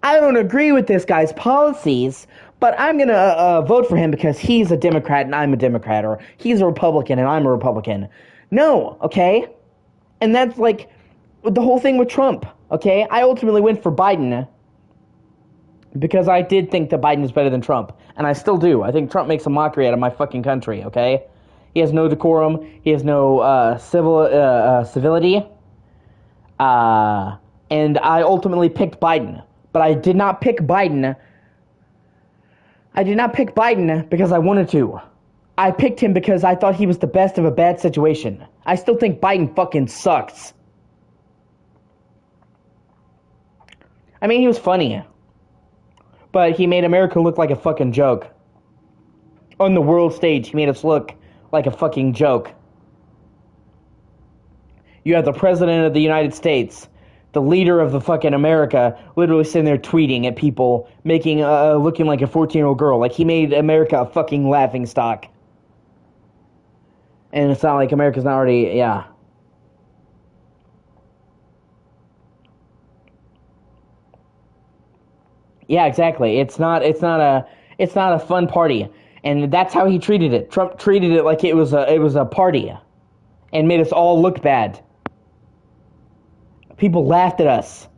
Speaker 1: I don't agree with this guy's policies, but I'm going to vote for him because he's a Democrat and I'm a Democrat, or he's a Republican and I'm a Republican. No, okay? And that's like the whole thing with Trump, okay? I ultimately went for Biden because I did think that Biden is better than Trump, and I still do. I think Trump makes a mockery out of my fucking country, okay? He has no decorum. He has no civility. And I ultimately picked Biden. But I did not pick Biden. I did not pick Biden because I wanted to. I picked him because I thought he was the best of a bad situation. I still think Biden fucking sucks. I mean, he was funny. But he made America look like a fucking joke. On the world stage, he made us look like a fucking joke. You have the President of the United States, the leader of the fucking America, literally sitting there tweeting at people, making, looking like a 14-year-old girl. Like, he made America a fucking laughingstock. And it's not like America's not already, yeah. Yeah, exactly. It's not a fun party. And that's how he treated it. Trump treated it like it was a party. And made us all look bad. People laughed at us.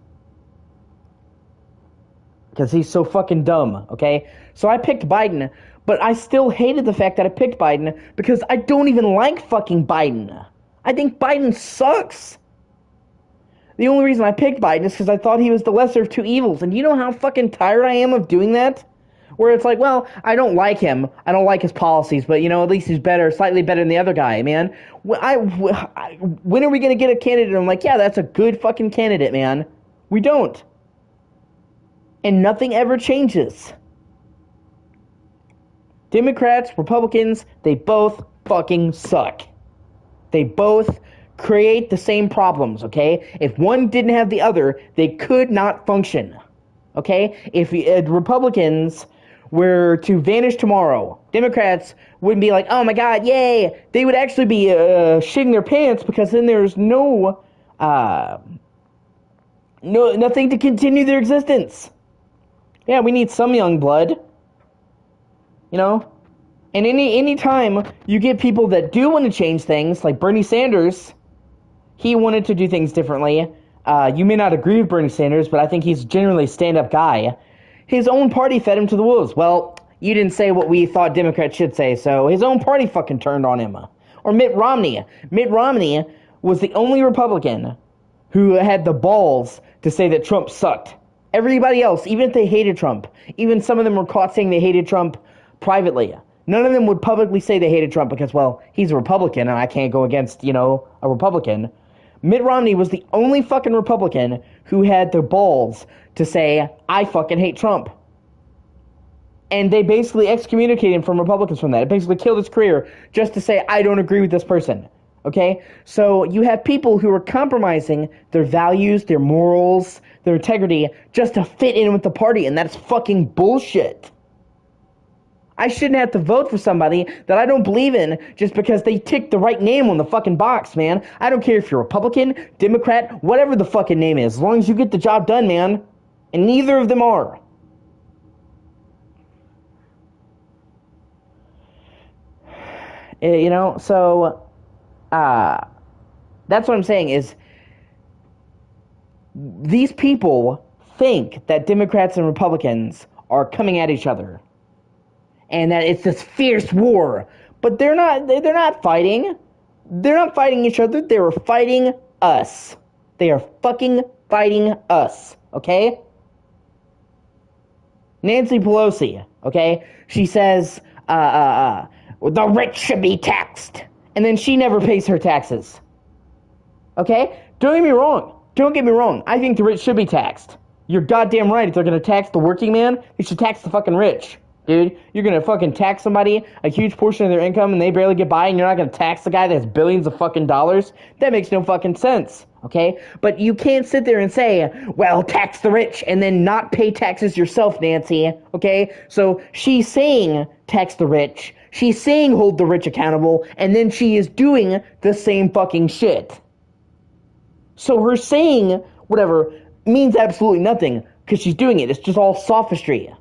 Speaker 1: Because he's so fucking dumb, okay? So I picked Biden, but I still hated the fact that I picked Biden because I don't even like fucking Biden. I think Biden sucks. The only reason I picked Biden is because I thought he was the lesser of two evils. And you know how fucking tired I am of doing that? Where it's like, well, I don't like him. I don't like his policies, but, you know, at least he's better, slightly better than the other guy, man. When are we going to get a candidate? I'm like, yeah, that's a good fucking candidate, man. We don't. And nothing ever changes. Democrats, Republicans, they both fucking suck. They both create the same problems, okay? If one didn't have the other, they could not function, okay? If Republicans were to vanish tomorrow, Democrats wouldn't be like, oh my god, yay! They would actually be shitting their pants because then there's nothing to continue their existence. Yeah, we need some young blood. You know? And any time you get people that do want to change things, like Bernie Sanders, he wanted to do things differently. You may not agree with Bernie Sanders, but I think he's generally a stand-up guy. His own party fed him to the wolves. Well, you didn't say what we thought Democrats should say, so his own party fucking turned on him. Or Mitt Romney. Mitt Romney was the only Republican who had the balls to say that Trump sucked. Everybody else, even if they hated Trump, even some of them were caught saying they hated Trump privately, none of them would publicly say they hated Trump because, well, he's a Republican and I can't go against, you know, a Republican. Mitt Romney was the only fucking Republican who had the balls to say, I fucking hate Trump. And they basically excommunicated him from Republicans from that. It basically killed his career just to say, I don't agree with this person. Okay? So you have people who are compromising their values, their morals, their integrity, just to fit in with the party, and that's fucking bullshit. I shouldn't have to vote for somebody that I don't believe in just because they tick the right name on the fucking box, man. I don't care if you're Republican, Democrat, whatever the fucking name is, as long as you get the job done, man. And neither of them are. You know, so that's what I'm saying is these people think that Democrats and Republicans are coming at each other and that it's this fierce war, but they're not fighting. They're not fighting each other. They are fighting us. They are fucking fighting us, okay? Nancy Pelosi, okay? She says, the rich should be taxed. And then she never pays her taxes. Okay? Don't get me wrong. Don't get me wrong. I think the rich should be taxed. You're goddamn right. If they're going to tax the working man, they should tax the fucking rich. Dude, you're going to fucking tax somebody a huge portion of their income and they barely get by and you're not going to tax the guy that has billions of fucking dollars? That makes no fucking sense. Okay? But you can't sit there and say, well, tax the rich and then not pay taxes yourself, Nancy. Okay? So she's saying tax the rich. She's saying hold the rich accountable, and then she is doing the same fucking shit. So her saying whatever means absolutely nothing because she's doing it. It's just all sophistry.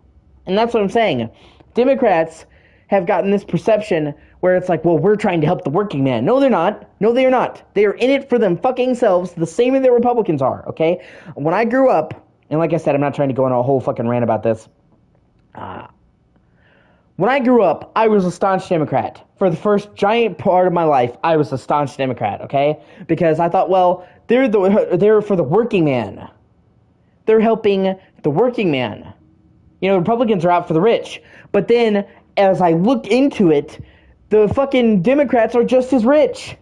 Speaker 1: And that's what I'm saying. Democrats have gotten this perception where it's like, well, we're trying to help the working man. No, they're not. No, they are not. They are in it for them fucking selves, the same way the Republicans are, okay? When I grew up, and like I said, I'm not trying to go on a whole fucking rant about this. When I grew up, I was a staunch Democrat. For the first giant part of my life, I was a staunch Democrat, okay? Because I thought, well, they're for the working man. They're helping the working man. You know, Republicans are out for the rich. But then, as I looked into it, the fucking Democrats are just as rich.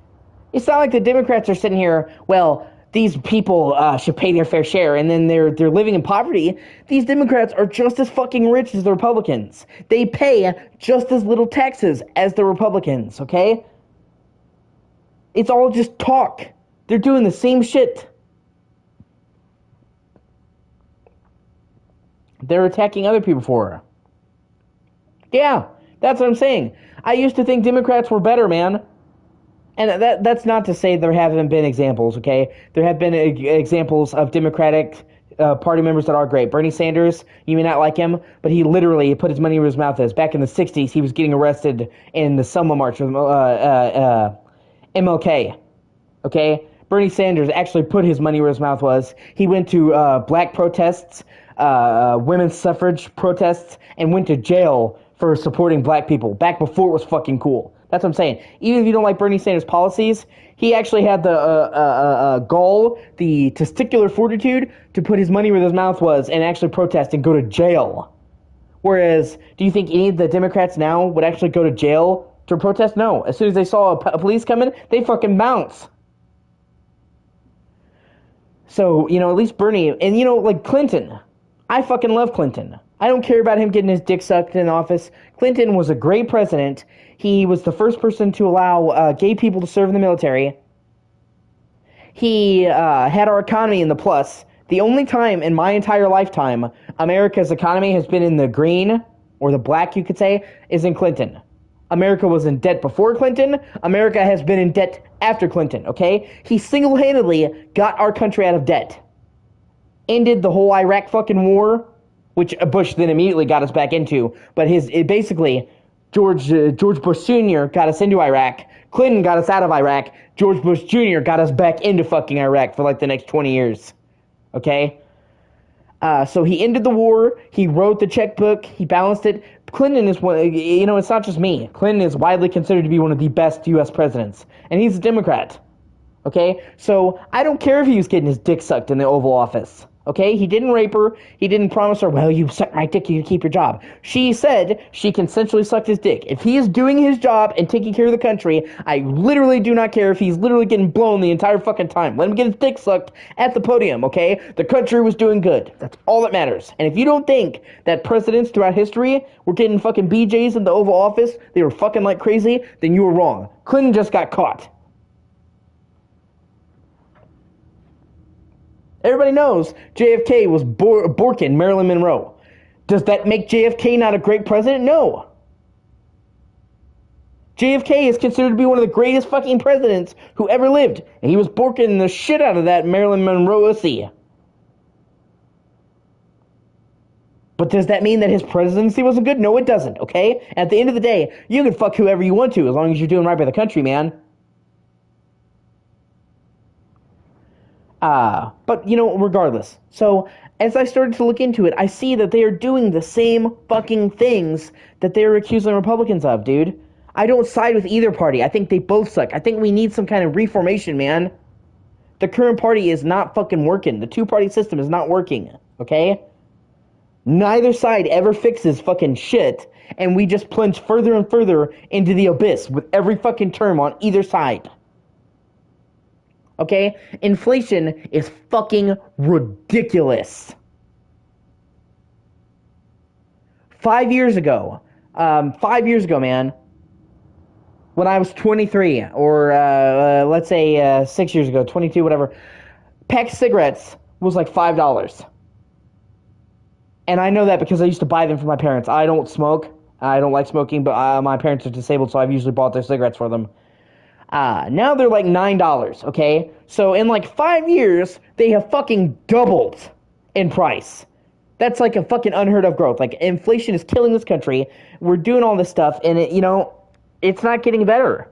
Speaker 1: It's not like the Democrats are sitting here, well, these people should pay their fair share, and then they're living in poverty. These Democrats are just as fucking rich as the Republicans. They pay just as little taxes as the Republicans, okay? It's all just talk. They're doing the same shit. They're attacking other people for her. Yeah, that's what I'm saying. I used to think Democrats were better, man. And that's not to say there haven't been examples, okay? There have been examples of Democratic Party members that are great. Bernie Sanders, you may not like him, but he literally put his money where his mouth is. Back in the 60s, he was getting arrested in the Selma March with MLK, okay? Bernie Sanders actually put his money where his mouth was. He went to black protests, women's suffrage protests, and went to jail for supporting black people back before it was fucking cool. That's what I'm saying. Even if you don't like Bernie Sanders' policies, he actually had the gall, the testicular fortitude to put his money where his mouth was and actually protest and go to jail. Whereas, do you think any of the Democrats now would actually go to jail to protest? No. As soon as they saw a police coming, they fucking bounce. So, you know, at least Bernie, and you know, like Clinton. I fucking love Clinton. I don't care about him getting his dick sucked in office. Clinton was a great president. He was the first person to allow gay people to serve in the military. He had our economy in the plus. The only time in my entire lifetime America's economy has been in the green, or the black you could say, is in Clinton. America was in debt before Clinton. America has been in debt after Clinton, okay? He single-handedly got our country out of debt. Ended the whole Iraq fucking war, which Bush then immediately got us back into. But basically, George Bush Sr. got us into Iraq. Clinton got us out of Iraq. George Bush Jr. got us back into fucking Iraq for like the next 20 years. Okay? So he ended the war. He wrote the checkbook. He balanced it. Clinton is one, you know, it's not just me. Clinton is widely considered to be one of the best U.S. presidents. And he's a Democrat. Okay? So I don't care if he was getting his dick sucked in the Oval Office. Okay, he didn't rape her. He didn't promise her, well, you suck my dick, you can keep your job. She said she consensually sucked his dick. If he is doing his job and taking care of the country, I literally do not care if he's literally getting blown the entire fucking time. Let him get his dick sucked at the podium, okay? The country was doing good. That's all that matters. And if you don't think that presidents throughout history were getting fucking BJs in the Oval Office, they were fucking like crazy, then you were wrong. Clinton just got caught. Everybody knows JFK was borking Marilyn Monroe. Does that make JFK not a great president? No. JFK is considered to be one of the greatest fucking presidents who ever lived. And he was borking the shit out of that Marilyn Monroe O.C.G. But does that mean that his presidency wasn't good? No, it doesn't, okay? At the end of the day, you can fuck whoever you want to as long as you're doing right by the country, man. But, regardless. So, as I started to look into it, I see that they are doing the same fucking things that they're accusing Republicans of, dude. I don't side with either party. I think they both suck. I think we need some kind of reformation, man. The current party is not fucking working. The two-party system is not working, okay? Neither side ever fixes fucking shit, and we just plunge further and further into the abyss with every fucking term on either side. Okay? Inflation is fucking ridiculous. 5 years ago, man, when I was 23, or let's say 6 years ago, 22, whatever, pack of cigarettes was like $5. And I know that because I used to buy them for my parents. I don't smoke. I don't like smoking, but my parents are disabled, so I've usually bought their cigarettes for them. Now they're like $9, okay? So in like 5 years, they have fucking doubled in price. That's like a fucking unheard of growth. Like, inflation is killing this country. We're doing all this stuff, and it's not getting better.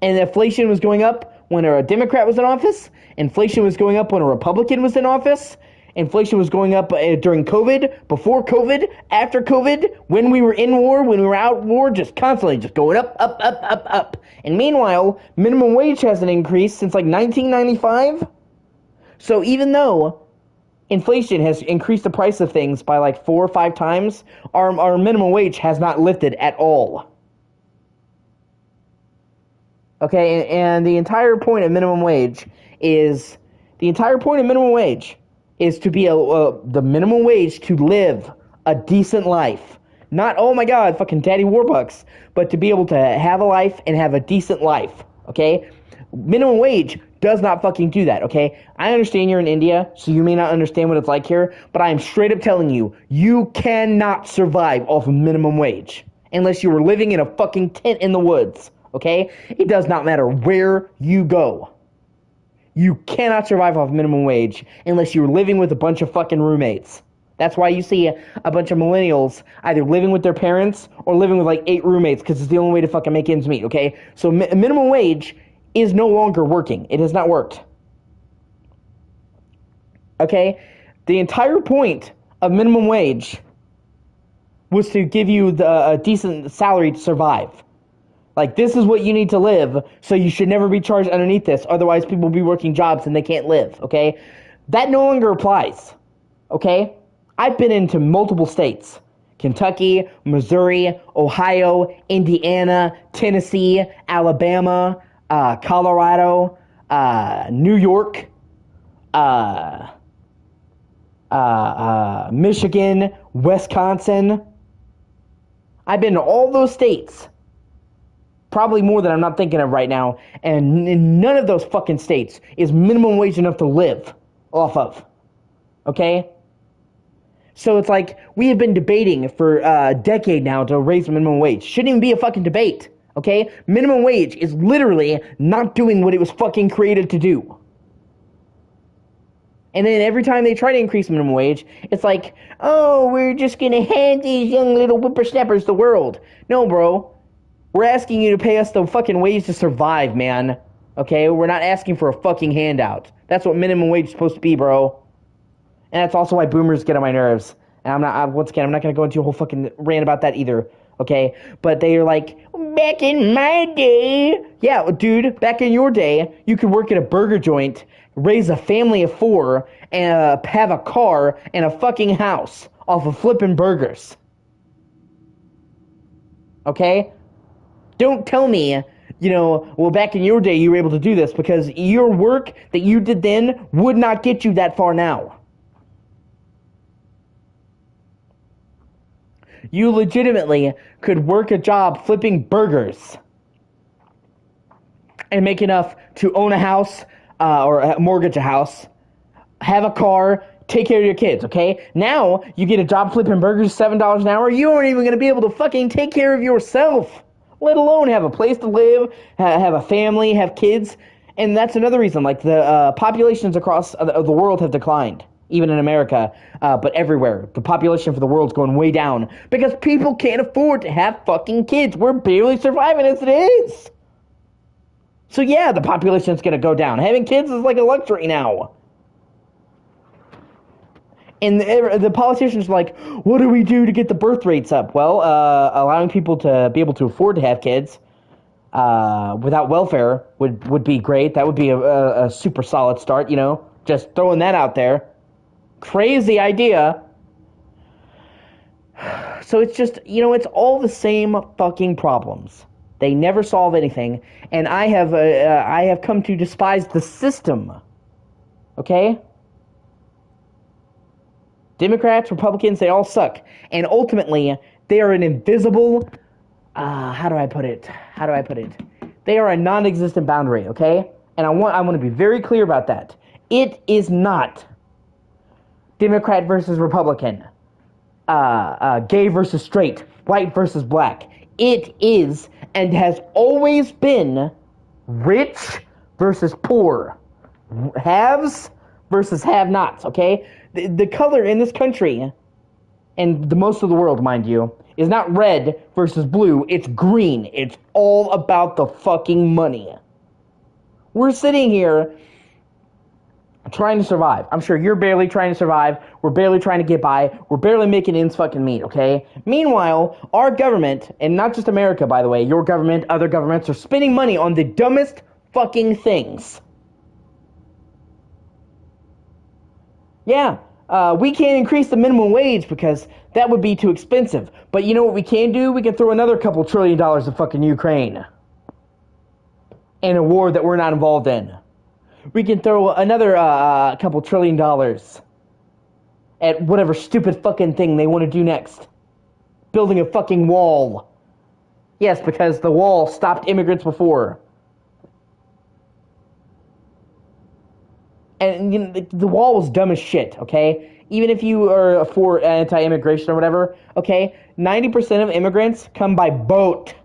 Speaker 1: And inflation was going up when a Democrat was in office. Inflation was going up when a Republican was in office. Inflation was going up during COVID, before COVID, after COVID, when we were in war, when we were out of war, just constantly just going up, up, up, up, up. And meanwhile, minimum wage hasn't increased since like 1995. So even though inflation has increased the price of things by like 4 or 5 times, our minimum wage has not lifted at all. Okay, and the entire point of minimum wage is to be the minimum wage to live a decent life. Not, oh my god, fucking daddy warbucks, but to be able to have a life and have a decent life, okay? Minimum wage does not fucking do that, okay? I understand you're in India, so you may not understand what it's like here, but I am straight up telling you, you cannot survive off of minimum wage unless you were living in a fucking tent in the woods, okay? It does not matter where you go. You cannot survive off minimum wage unless you're living with a bunch of fucking roommates. That's why you see a bunch of millennials either living with their parents or living with like 8 roommates because it's the only way to fucking make ends meet, okay? So minimum wage is no longer working. It has not worked. Okay? The entire point of minimum wage was to give you a decent salary to survive. Like, this is what you need to live, so you should never be charged underneath this. Otherwise, people will be working jobs and they can't live, okay? That no longer applies, okay? I've been into multiple states. Kentucky, Missouri, Ohio, Indiana, Tennessee, Alabama, Colorado, New York, Michigan, Wisconsin. I've been to all those states. Probably more than I'm not thinking of right now. And in none of those fucking states is minimum wage enough to live off of. Okay? So it's like, we have been debating for a decade now to raise minimum wage. Shouldn't even be a fucking debate. Okay? Minimum wage is literally not doing what it was fucking created to do. And then every time they try to increase minimum wage, it's like, oh, we're just gonna hand these young little whippersnappers the world. No, bro. We're asking you to pay us the fucking wage to survive, man. Okay? We're not asking for a fucking handout. That's what minimum wage is supposed to be, bro. And that's also why boomers get on my nerves. And I'm not going to go into a whole fucking rant about that either. Okay? But they are like, back in my day. Yeah, dude, back in your day, you could work at a burger joint, raise a family of 4, and have a car and a fucking house off of flipping burgers. Okay? Don't tell me, well, back in your day you were able to do this, because your work that you did then would not get you that far now. You legitimately could work a job flipping burgers and make enough to own a house, or mortgage a house, have a car, take care of your kids, okay? Now, you get a job flipping burgers, $7 an hour, you aren't even going to be able to fucking take care of yourself, let alone have a place to live, have a family, have kids. And that's another reason, like, the populations across the world have declined, even in America, but everywhere. The population for the world's going way down, because people can't afford to have fucking kids. We're barely surviving as it is. So yeah, the population's going to go down. Having kids is like a luxury now. And the politicians are like, what do we do to get the birth rates up? Well, allowing people to be able to afford to have kids without welfare would be great. That would be a super solid start, Just throwing that out there. Crazy idea. So it's just, it's all the same fucking problems. They never solve anything, and I have come to despise the system. Okay? Democrats, Republicans, they all suck, and ultimately they are an invisible. How do I put it? They are a non-existent boundary. Okay? And I want to be very clear about that. It is not Democrat versus Republican, gay versus straight, white versus black. It is and has always been rich versus poor, haves versus have-nots, okay? The color in this country, and the most of the world, mind you, is not red versus blue, it's green. It's all about the fucking money. We're sitting here trying to survive. I'm sure you're barely trying to survive. We're barely trying to get by. We're barely making ends fucking meet, okay? Meanwhile, our government, and not just America, by the way, your government, other governments, are spending money on the dumbest fucking things. Yeah, we can't increase the minimum wage because that would be too expensive. But you know what we can do? We can throw another couple $1 trillion at fucking Ukraine. In a war that we're not involved in. We can throw another couple $1 trillion at whatever stupid fucking thing they want to do next. Building a fucking wall. Yes, because the wall stopped immigrants before. And the wall was dumb as shit, okay? Even if you are for anti-immigration or whatever, okay? 90% of immigrants come by boat.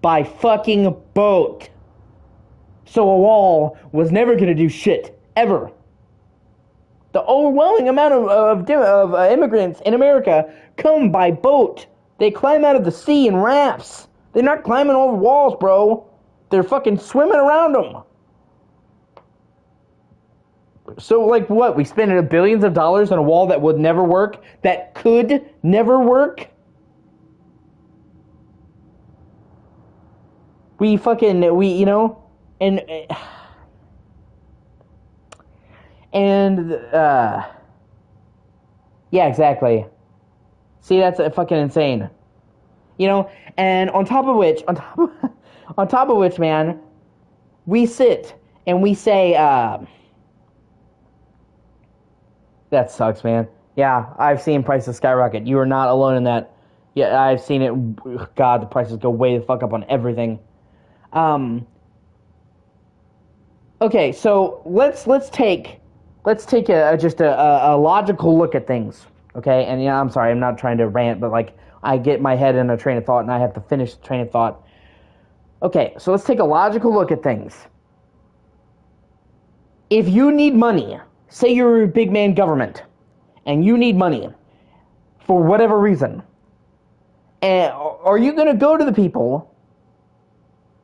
Speaker 1: By fucking boat. So a wall was never going to do shit. Ever. The overwhelming amount of immigrants in America come by boat. They climb out of the sea in rafts. They're not climbing over walls, bro. They're fucking swimming around them. So, like, what? We spent billions of dollars on a wall that would never work? That could never work? Yeah, exactly. See, that's fucking insane. And on top of which, man, we sit and we say, that sucks, man. Yeah, I've seen prices skyrocket. You are not alone in that. Yeah, I've seen it. God, the prices go way the fuck up on everything. Okay, so let's take just a logical look at things. Okay, and I'm sorry, I'm not trying to rant, but like I get my head in a train of thought and I have to finish the train of thought. Okay, so let's take a logical look at things. If you need money, say you're a big man government, and you need money for whatever reason, and are you going to go to the people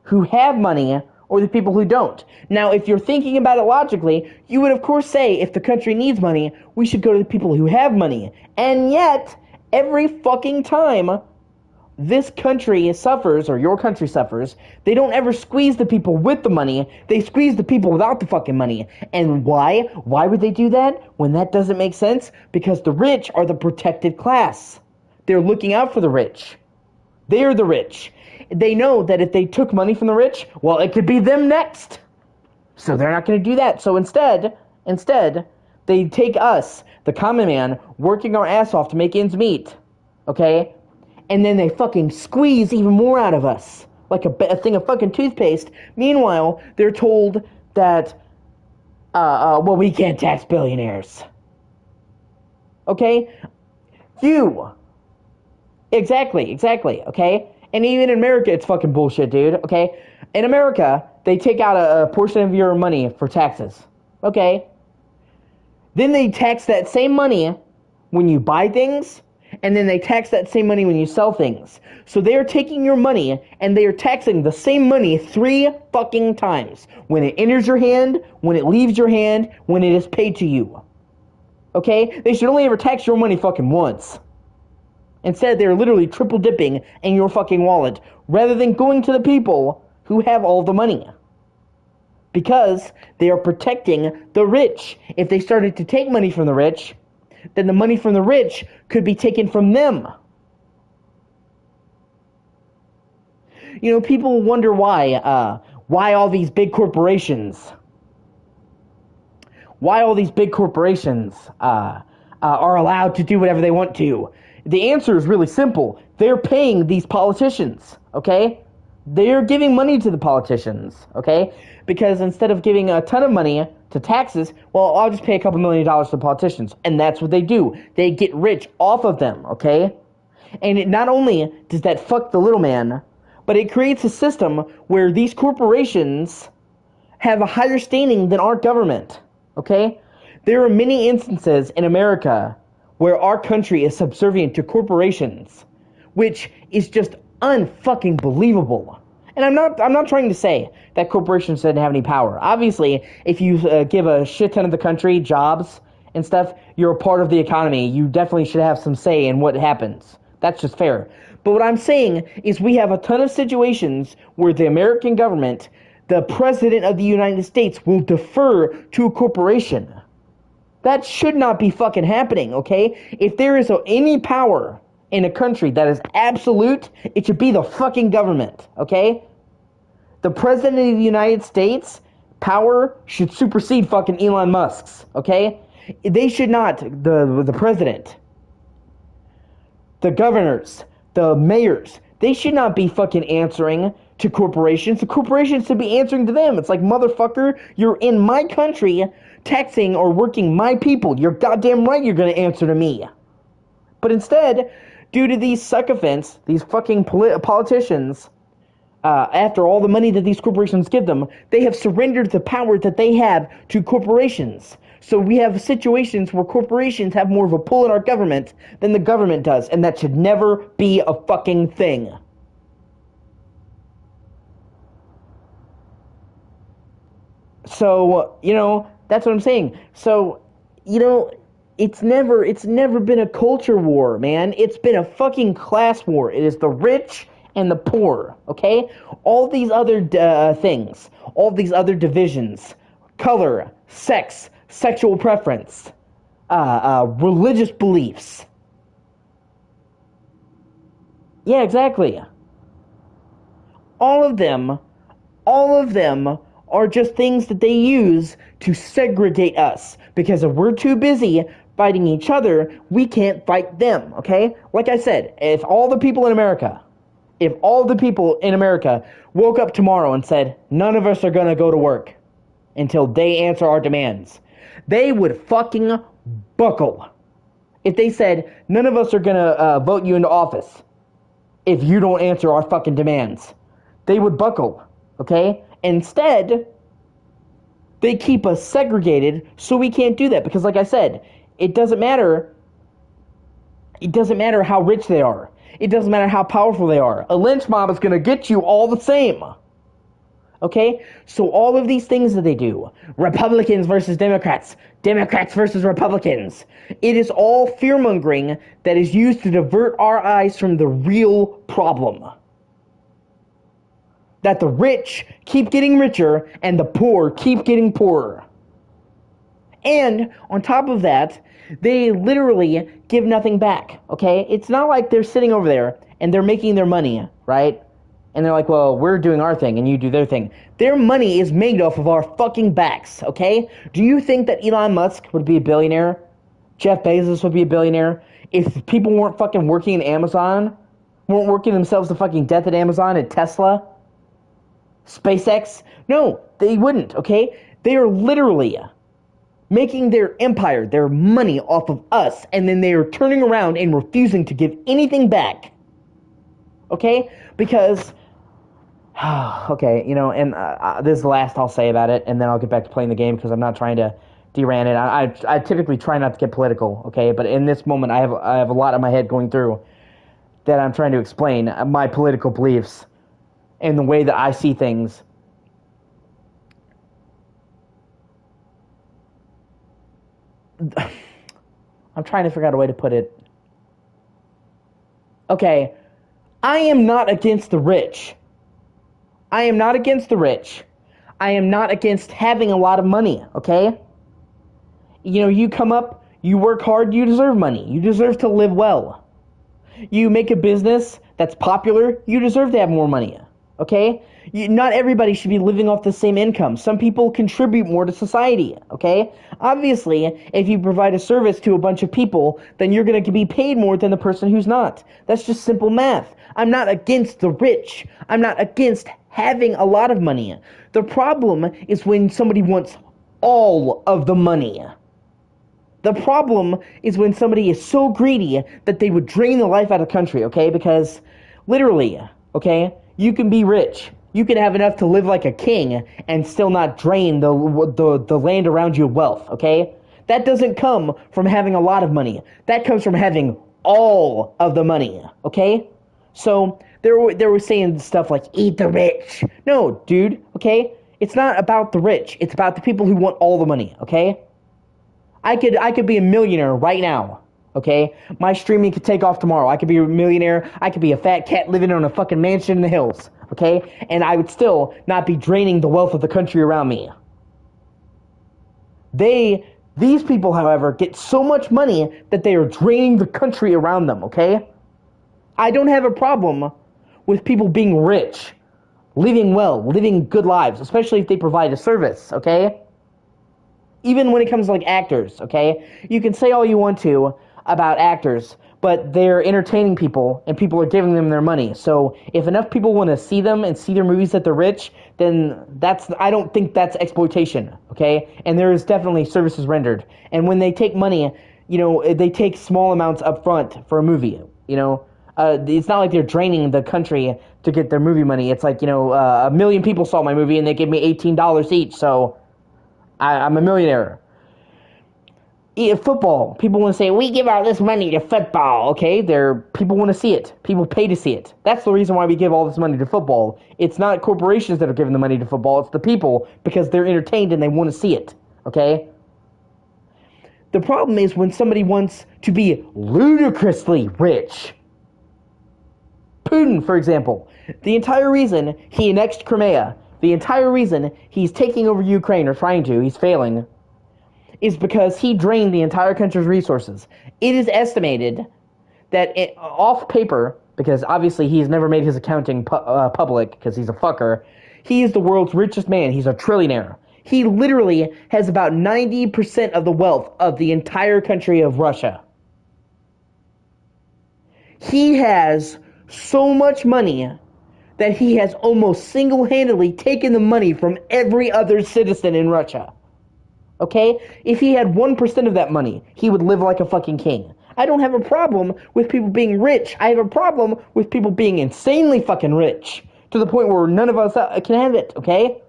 Speaker 1: who have money or the people who don't? Now, if you're thinking about it logically, you would of course say if the country needs money, we should go to the people who have money. And yet, every fucking time, this country suffers, or your country suffers, they don't ever squeeze the people with the money. They squeeze the people without the fucking money. And why? Why would they do that when that doesn't make sense? Because the rich are the protected class. They're looking out for the rich. They're the rich. They know that if they took money from the rich, well, it could be them next. So they're not going to do that. So instead, they take us, the common man, working our ass off to make ends meet. Okay? And then they fucking squeeze even more out of us. Like a thing of fucking toothpaste. Meanwhile, they're told that, well, we can't tax billionaires. Okay? Exactly, okay? And even in America, it's fucking bullshit, dude, okay? In America, they take out a portion of your money for taxes, okay? Then they tax that same money when you buy things, and then they tax that same money when you sell things. So they are taking your money, and they are taxing the same money 3 fucking times. When it enters your hand, when it leaves your hand, when it is paid to you. Okay? They should only ever tax your money fucking once. Instead, they're literally triple dipping in your fucking wallet, rather than going to the people who have all the money. Because they are protecting the rich. If they started to take money from the rich, then the money from the rich could be taken from them. You know, people wonder why all these big corporations, are allowed to do whatever they want to. The answer is really simple. They're paying these politicians, okay? They're giving money to the politicians, okay? Because instead of giving a ton of money to taxes, well, I'll just pay a couple $1 million to the politicians. And that's what they do. They get rich off of them, okay? And it not only does that fuck the little man, but it creates a system where these corporations have a higher standing than our government, okay? There are many instances in America where our country is subservient to corporations, which is just unfucking believable. And I'm not trying to say that corporations didn't have any power. Obviously, if you give a shit ton of the country jobs and stuff, you're a part of the economy. You definitely should have some say in what happens. That's just fair. But what I'm saying is we have a ton of situations where the American government, the President of the United States, will defer to a corporation. That should not be fucking happening, okay? If there is any power in a country that is absolute, it should be the fucking government, okay? The President of the United States, power should supersede fucking Elon Musk's, okay? They should not, the president, the governors, the mayors, they should not be fucking answering to corporations. The corporations should be answering to them. It's like, motherfucker, you're in my country taxing or working my people. You're goddamn right you're going to answer to me. But instead, due to these sycophants, these fucking politicians, after all the money that these corporations give them, they have surrendered the power that they have to corporations. So we have situations where corporations have more of a pull in our government than the government does, and that should never be a fucking thing. So, you know, that's what I'm saying. So, you know, it's never been a culture war, man. It's been a fucking class war. It is the rich and the poor, okay? All these other things, all these other divisions, color, sex, sexual preference, religious beliefs. Yeah, exactly. All of them are just things that they use to segregate us. Because if we're too busy fighting each other, we can't fight them, okay? Like I said, if all the people in America woke up tomorrow and said, none of us are going to go to work until they answer our demands, they would fucking buckle. If they said, none of us are going to vote you into office if you don't answer our fucking demands, they would buckle, okay? Instead, they keep us segregated so we can't do that. Because like I said, it doesn't matter how rich they are. It doesn't matter how powerful they are. A lynch mob is going to get you all the same. Okay? So all of these things that they do, Republicans versus Democrats, Democrats versus Republicans, it is all fear-mongering that is used to divert our eyes from the real problem. That the rich keep getting richer and the poor keep getting poorer. And on top of that, they literally give nothing back, okay? It's not like they're sitting over there and they're making their money, right? And they're like, well, we're doing our thing and you do their thing. Their money is made off of our fucking backs, okay? Do you think that Elon Musk would be a billionaire? Jeff Bezos would be a billionaire? If people weren't fucking working at Amazon, weren't working themselves to fucking death at Amazon, at Tesla, SpaceX? No, they wouldn't, okay? They are literally making their empire, their money off of us, and then they are turning around and refusing to give anything back. Okay? Because, okay, you know, and this is the last I'll say about it, and then I'll get back to playing the game because I'm not trying to derail it. I typically try not to get political, okay? But in this moment, I have a lot in my head going through that I'm trying to explain my political beliefs and the way that I see things. I'm trying to figure out a way to put it. Okay, I am not against the rich. I am not against the rich. I am not against having a lot of money, okay? You know, you come up, you work hard, you deserve money. You deserve to live well. You make a business that's popular, you deserve to have more money, okay? Not everybody should be living off the same income. Some people contribute more to society, okay? Obviously, if you provide a service to a bunch of people, then you're going to be paid more than the person who's not. That's just simple math. I'm not against the rich. I'm not against having a lot of money. The problem is when somebody wants all of the money. The problem is when somebody is so greedy that they would drain the life out of the country, okay? Because, literally, okay, you can be rich. You can have enough to live like a king and still not drain the land around you of wealth, okay? That doesn't come from having a lot of money. That comes from having all of the money, okay? So, they were saying stuff like, eat the rich. No, dude, okay? It's not about the rich. It's about the people who want all the money, okay? I could be a millionaire right now, okay? My streaming could take off tomorrow. I could be a millionaire. I could be a fat cat living on a fucking mansion in the hills, okay? And I would still not be draining the wealth of the country around me. These people, however, get so much money that they are draining the country around them, okay? I don't have a problem with people being rich, living well, living good lives, especially if they provide a service, okay? Even when it comes to, like, actors, okay? You can say all you want to about actors, but they're entertaining people, and people are giving them their money. So if enough people want to see them and see their movies that they're rich, then I don't think that's exploitation, okay? And there is definitely services rendered. And when they take money, you know, they take small amounts up front for a movie, you know? It's not like they're draining the country to get their movie money. It's like, you know, 1 million people saw my movie, and they gave me $18 each, so I'm a millionaire. Football. People want to say, we give out this money to football, okay? People want to see it. People pay to see it. That's the reason why we give all this money to football. It's not corporations that are giving the money to football. It's the people, because they're entertained and they want to see it, okay? The problem is when somebody wants to be ludicrously rich. Putin, for example. The entire reason he annexed Crimea, the entire reason he's taking over Ukraine, or trying to, he's failing, is because he drained the entire country's resources. It is estimated that, off paper, because obviously he's never made his accounting public, because he's a fucker, he is the world's richest man. He's a trillionaire. He literally has about 90% of the wealth of the entire country of Russia. He has so much money that he has almost single-handedly taken the money from every other citizen in Russia. Okay? If he had 1% of that money, he would live like a fucking king. I don't have a problem with people being rich. I have a problem with people being insanely fucking rich, to the point where none of us can have it, okay?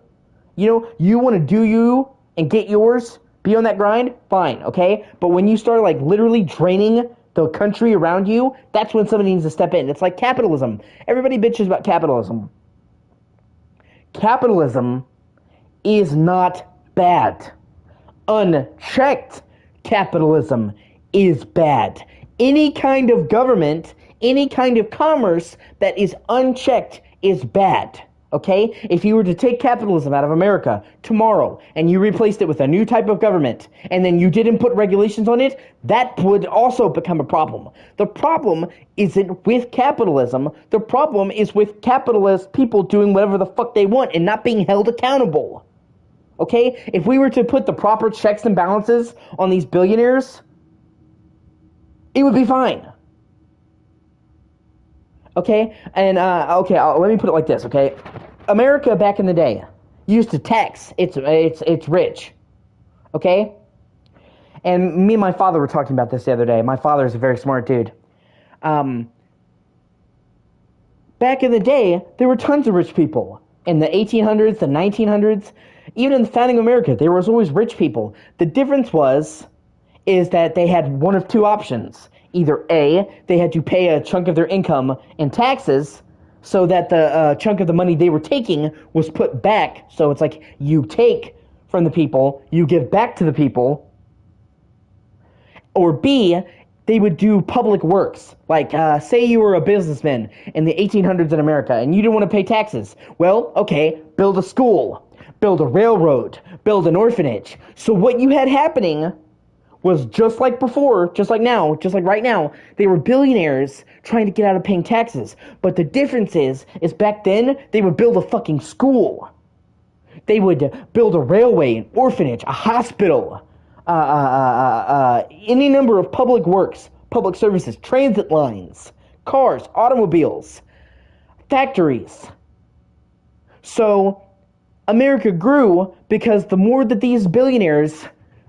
Speaker 1: You know, you want to do you and get yours, be on that grind, fine, okay? But when you start, like, literally draining the country around you, that's when somebody needs to step in. It's like capitalism. Everybody bitches about capitalism. capitalism is not bad. Unchecked capitalism is bad. Any kind of government, any kind of commerce that is unchecked is bad. Okay? If you were to take capitalism out of America tomorrow and you replaced it with a new type of government and then you didn't put regulations on it, that would also become a problem. The problem isn't with capitalism. The problem is with capitalist people doing whatever the fuck they want and not being held accountable. Okay? If we were to put the proper checks and balances on these billionaires, it would be fine. Okay? And, let me put it like this, okay? America back in the day used to tax its rich. Okay? And me and my father were talking about this the other day. My father is a very smart dude. Back in the day, there were tons of rich people. In the 1800s, the 1900s, even in the founding of America, there was always rich people. The difference is that they had one of two options. Either A, they had to pay a chunk of their income in taxes so that the chunk of the money they were taking was put back. So it's like you take from the people, you give back to the people. Or B, they would do public works. Like, say you were a businessman in the 1800s in America and you didn't want to pay taxes. Well, okay, build a school, build a railroad, build an orphanage. So what you had happening was just like before, just like now, just like right now, they were billionaires trying to get out of paying taxes. But the difference is back then, they would build a fucking school. They would build a railway, an orphanage, a hospital, any number of public works, public services, transit lines, cars, automobiles, factories. So America grew because the more that these billionaires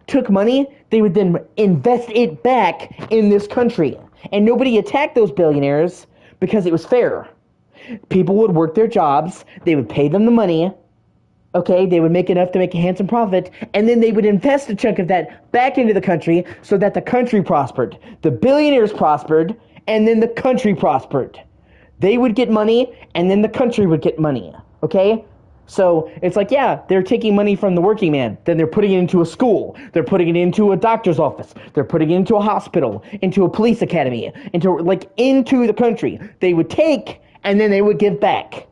Speaker 1: took money, they would then invest it back in this country. And nobody attacked those billionaires because it was fair. People would work their jobs, they would pay them the money, okay, they would make enough to make a handsome profit, and then they would invest a chunk of that back into the country so that the country prospered. The billionaires prospered, and then the country prospered. They would get money, and then the country would get money, okay? So it's like, yeah, they're taking money from the working man, then they're putting it into a school, they're putting it into a doctor's office, they're putting it into a hospital, into a police academy, into the country. They would take, and then they would give back.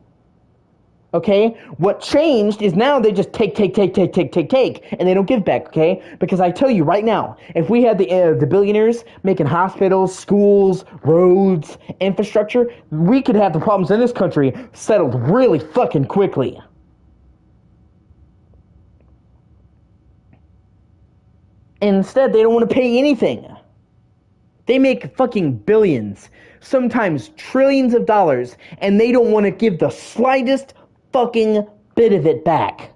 Speaker 1: Okay? What changed is now they just take, and they don't give back, okay? Because I tell you right now, if we had the billionaires making hospitals, schools, roads, infrastructure, we could have the problems in this country settled really fucking quickly. And instead, they don't want to pay anything. They make fucking billions, sometimes trillions of dollars, and they don't want to give the slightest fucking bit of it back.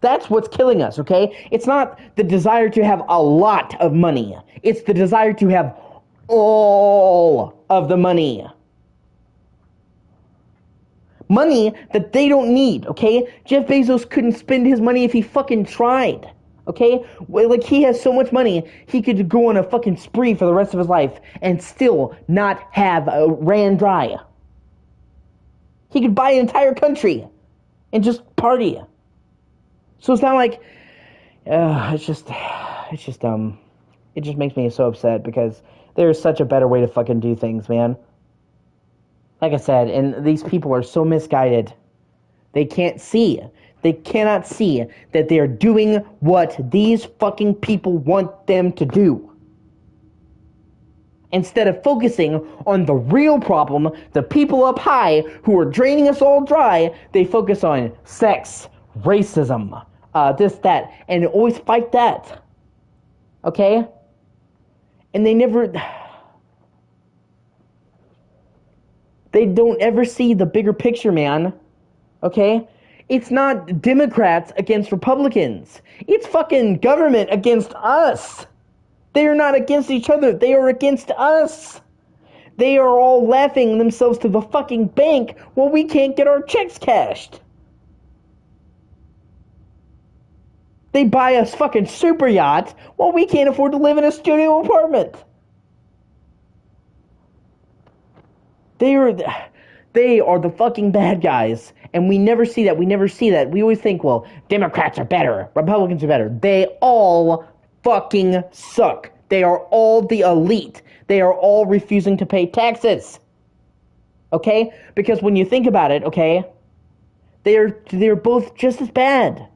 Speaker 1: That's what's killing us, okay? It's not the desire to have a lot of money. It's the desire to have all of the money. Money that they don't need, okay? Jeff Bezos couldn't spend his money if he fucking tried. Okay? Like, he has so much money, he could go on a fucking spree for the rest of his life and still not have ran dry. He could buy an entire country and just party. So it's not like, it just makes me so upset because there's such a better way to fucking do things, man. Like I said, and these people are so misguided. They can't see. They cannot see that they are doing what these fucking people want them to do. Instead of focusing on the real problem, the people up high who are draining us all dry, they focus on sex, racism, this, that, and always fight that. Okay? And they don't ever see the bigger picture, man. Okay? It's not Democrats against Republicans. It's fucking government against us. They are not against each other. They are against us. They are all laughing themselves to the fucking bank while we can't get our checks cashed. They buy us fucking super yachts while we can't afford to live in a studio apartment. They They are the fucking bad guys. And we never see that. We never see that. We always think, well, Democrats are better. Republicans are better. They all fucking suck. They are all the elite. They are all refusing to pay taxes. Okay? Because when you think about it, okay, they're both just as bad.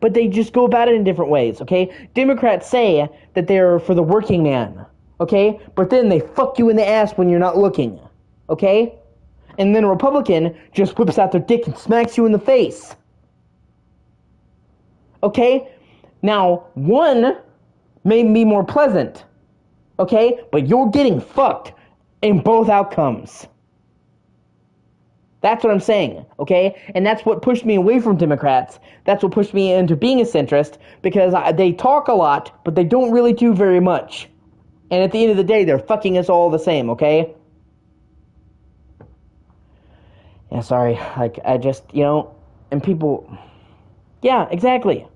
Speaker 1: But they just go about it in different ways, okay? Democrats say that they're for the working man, okay? But then they fuck you in the ass when you're not looking, okay? And then a Republican just whips out their dick and smacks you in the face. Okay? Now, one may be more pleasant, okay? But you're getting fucked in both outcomes. That's what I'm saying, okay? And that's what pushed me away from Democrats. That's what pushed me into being a centrist, because they talk a lot, but they don't really do very much. And at the end of the day, they're fucking us all the same, okay? Yeah, sorry. Like, I just, and people... Yeah, exactly.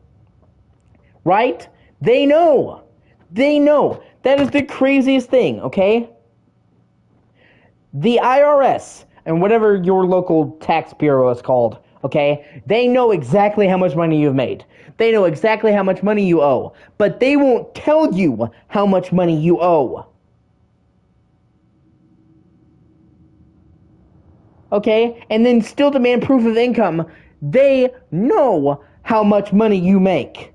Speaker 1: Right? They know. They know. That is the craziest thing, okay? The IRS, and whatever your local tax bureau is called, okay? They know exactly how much money you've made. They know exactly how much money you owe. But they won't tell you how much money you owe. Okay? And then still demand proof of income. They know how much money you make.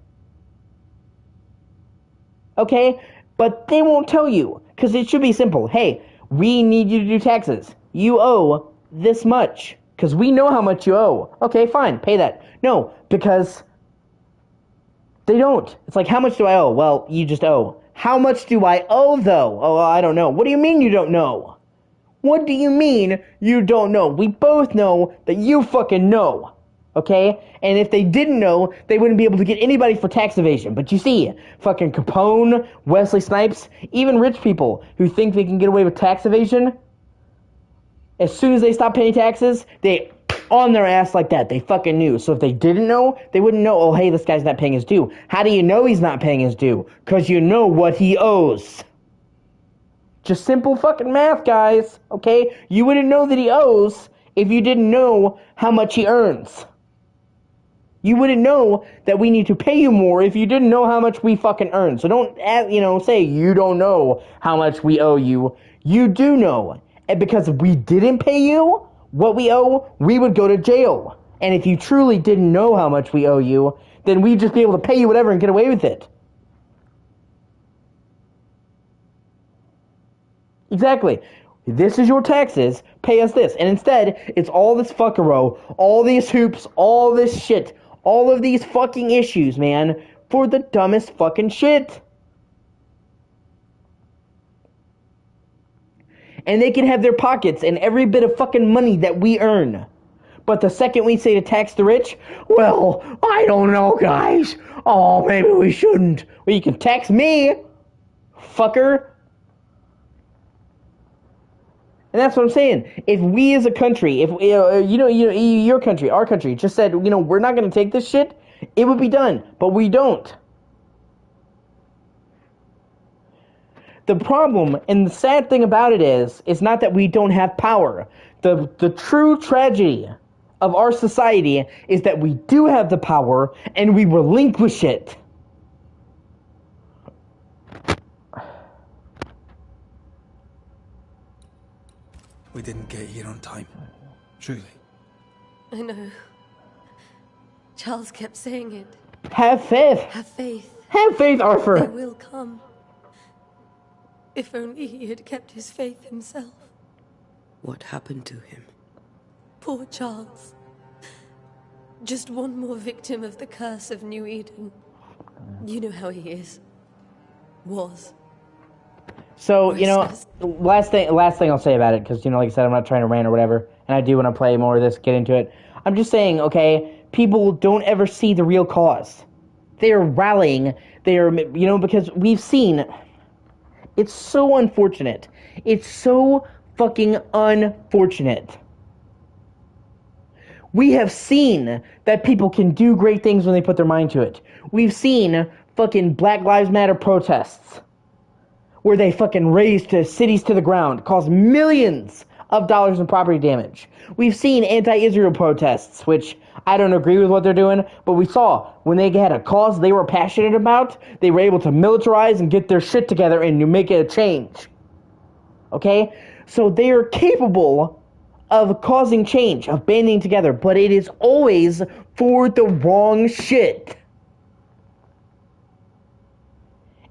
Speaker 1: Okay? But they won't tell you. Because it should be simple. Hey, we need you to do taxes. You owe this much. Because we know how much you owe. Okay, fine. Pay that. No, because they don't. It's like, how much do I owe? Well, you just owe. How much do I owe, though? Oh, I don't know. What do you mean you don't know? What do you mean you don't know? We both know that you fucking know. Okay? And if they didn't know, they wouldn't be able to get anybody for tax evasion. But you see, fucking Capone, Wesley Snipes, even rich people who think they can get away with tax evasion, as soon as they stop paying taxes, they on their ass like that. They fucking knew. So if they didn't know, they wouldn't know, oh, hey, this guy's not paying his due. How do you know he's not paying his due? Because you know what he owes. Just simple fucking math, guys, okay? You wouldn't know that he owes if you didn't know how much he earns. You wouldn't know that we need to pay you more if you didn't know how much we fucking earn. So don't, say you don't know how much we owe you. You do know. And because if we didn't pay you what we owe, we would go to jail. And if you truly didn't know how much we owe you, then we'd just be able to pay you whatever and get away with it. Exactly. This is your taxes, pay us this. And instead, it's all this fuckero, all these hoops, all this shit, all of these fucking issues, man, for the dumbest fucking shit. And they can have their pockets and every bit of fucking money that we earn. But the second we say to tax the rich, well, I don't know, guys. Oh, maybe we shouldn't. Well, you can tax me, fucker. And that's what I'm saying. If we as a country, if your country, our country, just said, we're not going to take this shit, it would be done. But we don't. The problem, and the sad thing about it is not that we don't have power. The true tragedy of our society is that we do have the power, and we relinquish it.
Speaker 3: We didn't get here on time. Truly.
Speaker 11: I know. Charles kept saying it.
Speaker 1: Have faith.
Speaker 11: Have faith.
Speaker 1: Have faith, Arthur.
Speaker 11: They will come. If only he had kept his faith himself.
Speaker 4: What happened to him?
Speaker 11: Poor Charles. Just one more victim of the curse of New Eden. You know how he is. Was.
Speaker 1: So, last thing I'll say about it, because, like I said, I'm not trying to rant or whatever, and I do want to play more of this, get into it. I'm just saying, okay, people don't ever see the real cause. They're rallying, because we've seen, it's so unfortunate. It's so fucking unfortunate. We have seen that people can do great things when they put their mind to it. We've seen fucking Black Lives Matter protests, where they fucking razed cities to the ground, caused millions of dollars in property damage. We've seen anti-Israel protests, which I don't agree with what they're doing, but we saw when they had a cause they were passionate about, they were able to militarize and get their shit together and make it a change. Okay? So they are capable of causing change, of banding together, but it is always for the wrong shit.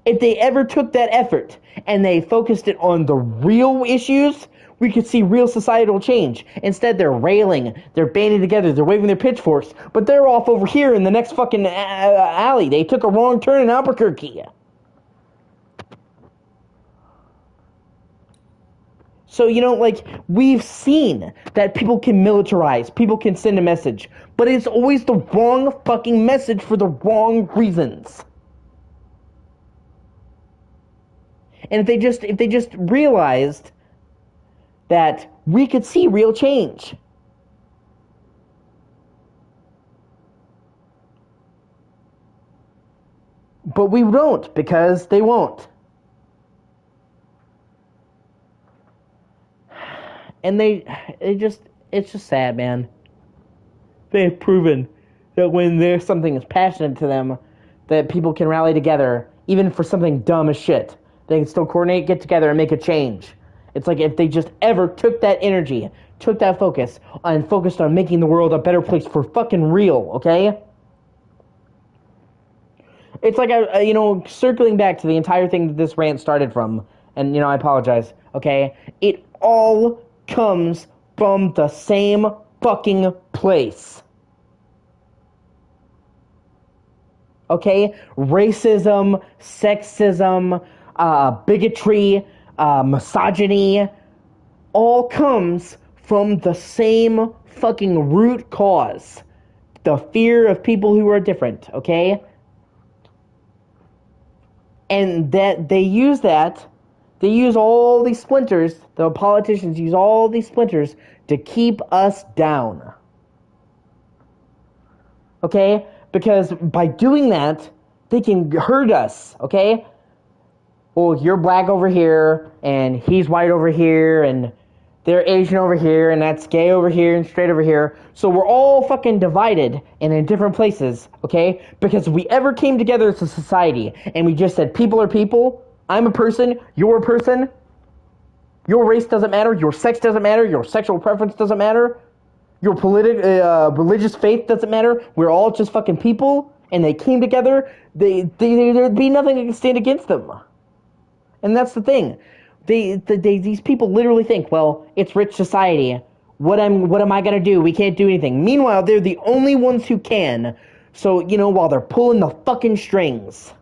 Speaker 1: If they ever took that effort and they focused it on the real issues, we could see real societal change. Instead, they're railing, they're banding together, they're waving their pitchforks, but they're off over here in the next fucking alley. They took a wrong turn in Albuquerque. So, we've seen that people can militarize, people can send a message, but it's always the wrong fucking message for the wrong reasons. And if they just realized that we could see real change. But we don't, because they won't. And it's just sad, man. They've proven that when there's something that's passionate to them, that people can rally together, even for something dumb as shit. They can still coordinate, get together, and make a change. It's like if they just ever took that energy, took that focus, and focused on making the world a better place for fucking real, okay? It's like, circling back to the entire thing that this rant started from, and, I apologize, okay? It all comes from the same fucking place. Okay? Racism, sexism, bigotry, misogyny, all comes from the same fucking root cause. The fear of people who are different, okay? And that they use all these splinters, the politicians use all these splinters to keep us down. Okay? Because by doing that, they can hurt us, okay? Well, you're black over here, and he's white over here, and they're Asian over here, and that's gay over here, and straight over here. So we're all fucking divided and in different places, okay? Because if we ever came together as a society, and we just said, people are people, I'm a person, you're a person, your race doesn't matter, your sex doesn't matter, your sexual preference doesn't matter, your religious faith doesn't matter, we're all just fucking people, and they came together, there'd be nothing that can stand against them. And that's the thing. These people literally think, well, it's rich society. What am I gonna do? We can't do anything. Meanwhile, they're the only ones who can. So, while they're pulling the fucking strings.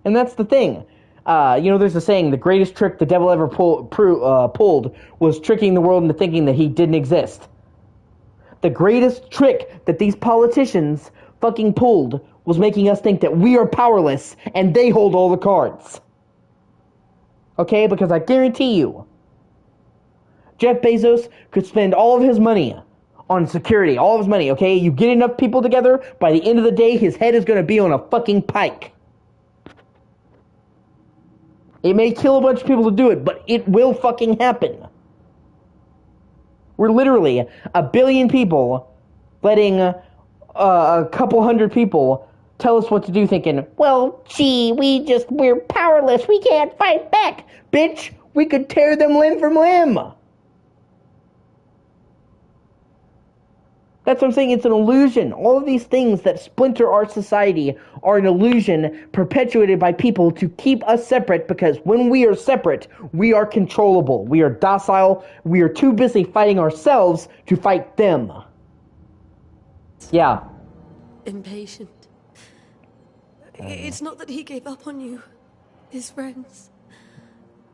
Speaker 1: And that's the thing. There's a saying, the greatest trick the devil ever pulled was tricking the world into thinking that he didn't exist. The greatest trick that these politicians fucking pulled was making us think that we are powerless and they hold all the cards. Okay, because I guarantee you, Jeff Bezos could spend all of his money on security, all of his money, okay? You get enough people together, by the end of the day, his head is going to be on a fucking pike. It may kill a bunch of people to do it, but it will fucking happen. We're literally 1 billion people letting a couple hundred people tell us what to do, thinking, well, gee, we're powerless, we can't fight back. Bitch, we could tear them limb from limb. That's what I'm saying, it's an illusion. All of these things that splinter our society are an illusion perpetuated by people to keep us separate, because when we are separate, we are controllable, we are docile, we are too busy fighting ourselves to fight them. Yeah.
Speaker 11: Impatient. It's not that he gave up on you, his friends,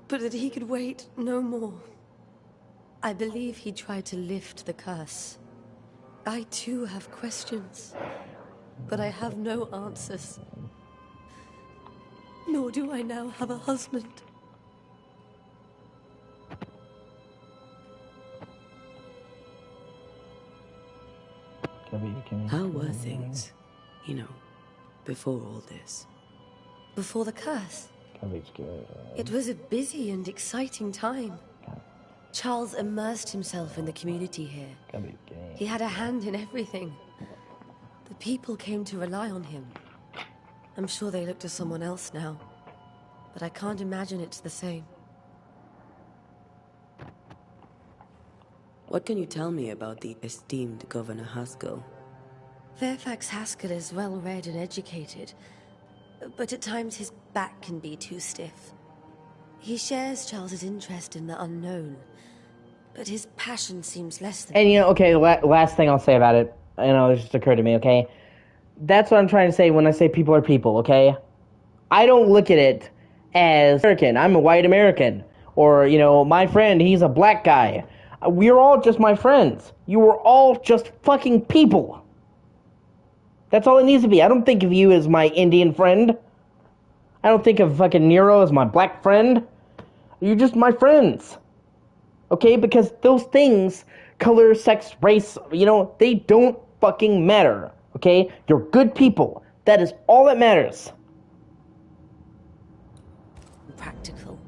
Speaker 11: but that he could wait no more. I believe he tried to lift the curse. I too have questions, but I have no answers. Nor do I now have a husband.
Speaker 4: How were things, before all this?
Speaker 11: Before the curse? It was a busy and exciting time. Charles immersed himself in the community here. He had a hand in everything. The people came to rely on him. I'm sure they look to someone else now, but I can't imagine it's the same.
Speaker 4: What can you tell me about the esteemed Governor Haskell?
Speaker 11: Fairfax Haskell is well-read and educated, but at times his back can be too stiff. He shares Charles's interest in the unknown, but his passion seems less than...
Speaker 1: And, you know, okay, last thing I'll say about it, I know this just occurred to me, okay? That's what I'm trying to say when I say people are people, okay? I don't look at it as American. I'm a white American. Or, you know, my friend, he's a black guy. We're all just my friends. You are all just fucking people. That's all it needs to be. I don't think of you as my Indian friend. I don't think of fucking Nero as my black friend. You're just my friends. Okay? Because those things, color, sex, race, you know, they don't fucking matter. Okay? You're good people. That is all that matters.
Speaker 11: Practical.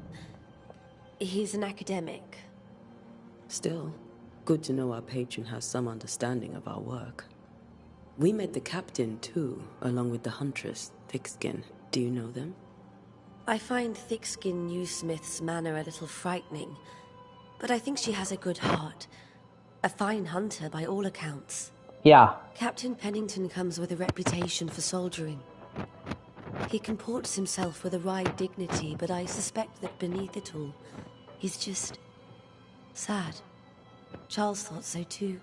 Speaker 11: He's an academic.
Speaker 4: Still, good to know our patron has some understanding of our work. We met the captain, too, along with the huntress, Thickskin. Do you know them?
Speaker 11: I find Thickskin Newsmith's manner a little frightening, but I think she has a good heart. A fine hunter by all accounts.
Speaker 1: Yeah.
Speaker 11: Captain Pennington comes with a reputation for soldiering. He comports himself with a wry dignity, but I suspect that beneath it all, he's just... sad. Charles thought so too.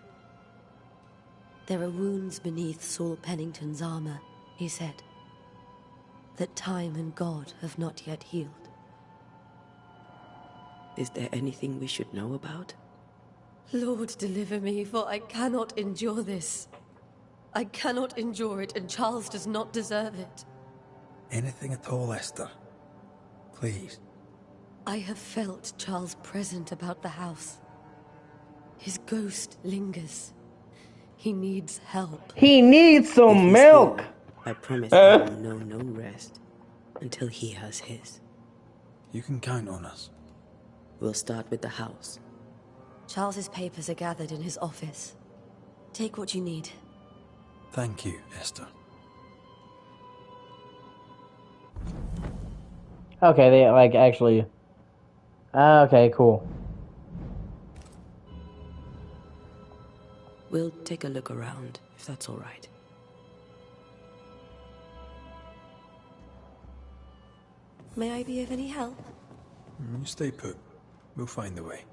Speaker 11: There are wounds beneath Saul Pennington's armor, he said, that time and God have not yet healed.
Speaker 4: Is there anything we should know about?
Speaker 11: Lord, deliver me, for I cannot endure this. I cannot endure it, and Charles does not deserve it.
Speaker 3: Anything at all, Esther. Please.
Speaker 11: I have felt Charles present about the house. His ghost lingers. He needs help.
Speaker 1: He needs some milk.
Speaker 4: Here, I promise I will know no rest until he has his.
Speaker 3: You can count on us.
Speaker 4: We'll start with the house.
Speaker 11: Charles's papers are gathered in his office. Take what you need.
Speaker 3: Thank you, Esther.
Speaker 1: Okay, they, like, actually... Okay, cool.
Speaker 4: We'll take a look around, if that's all right.
Speaker 11: May I be of any help?
Speaker 3: You stay put. We'll find a way.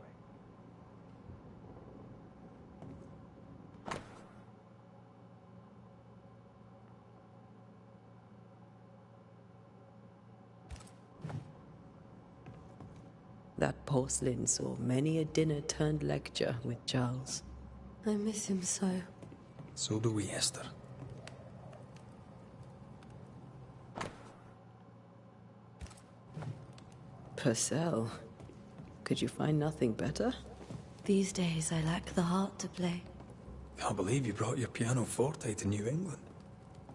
Speaker 4: That porcelain saw many a dinner-turned-lecture with Charles.
Speaker 11: I miss him so.
Speaker 3: So do we, Esther.
Speaker 4: Purcell. Could you find nothing better?
Speaker 11: These days I lack the heart to play.
Speaker 3: Can't believe you brought your pianoforte to New England.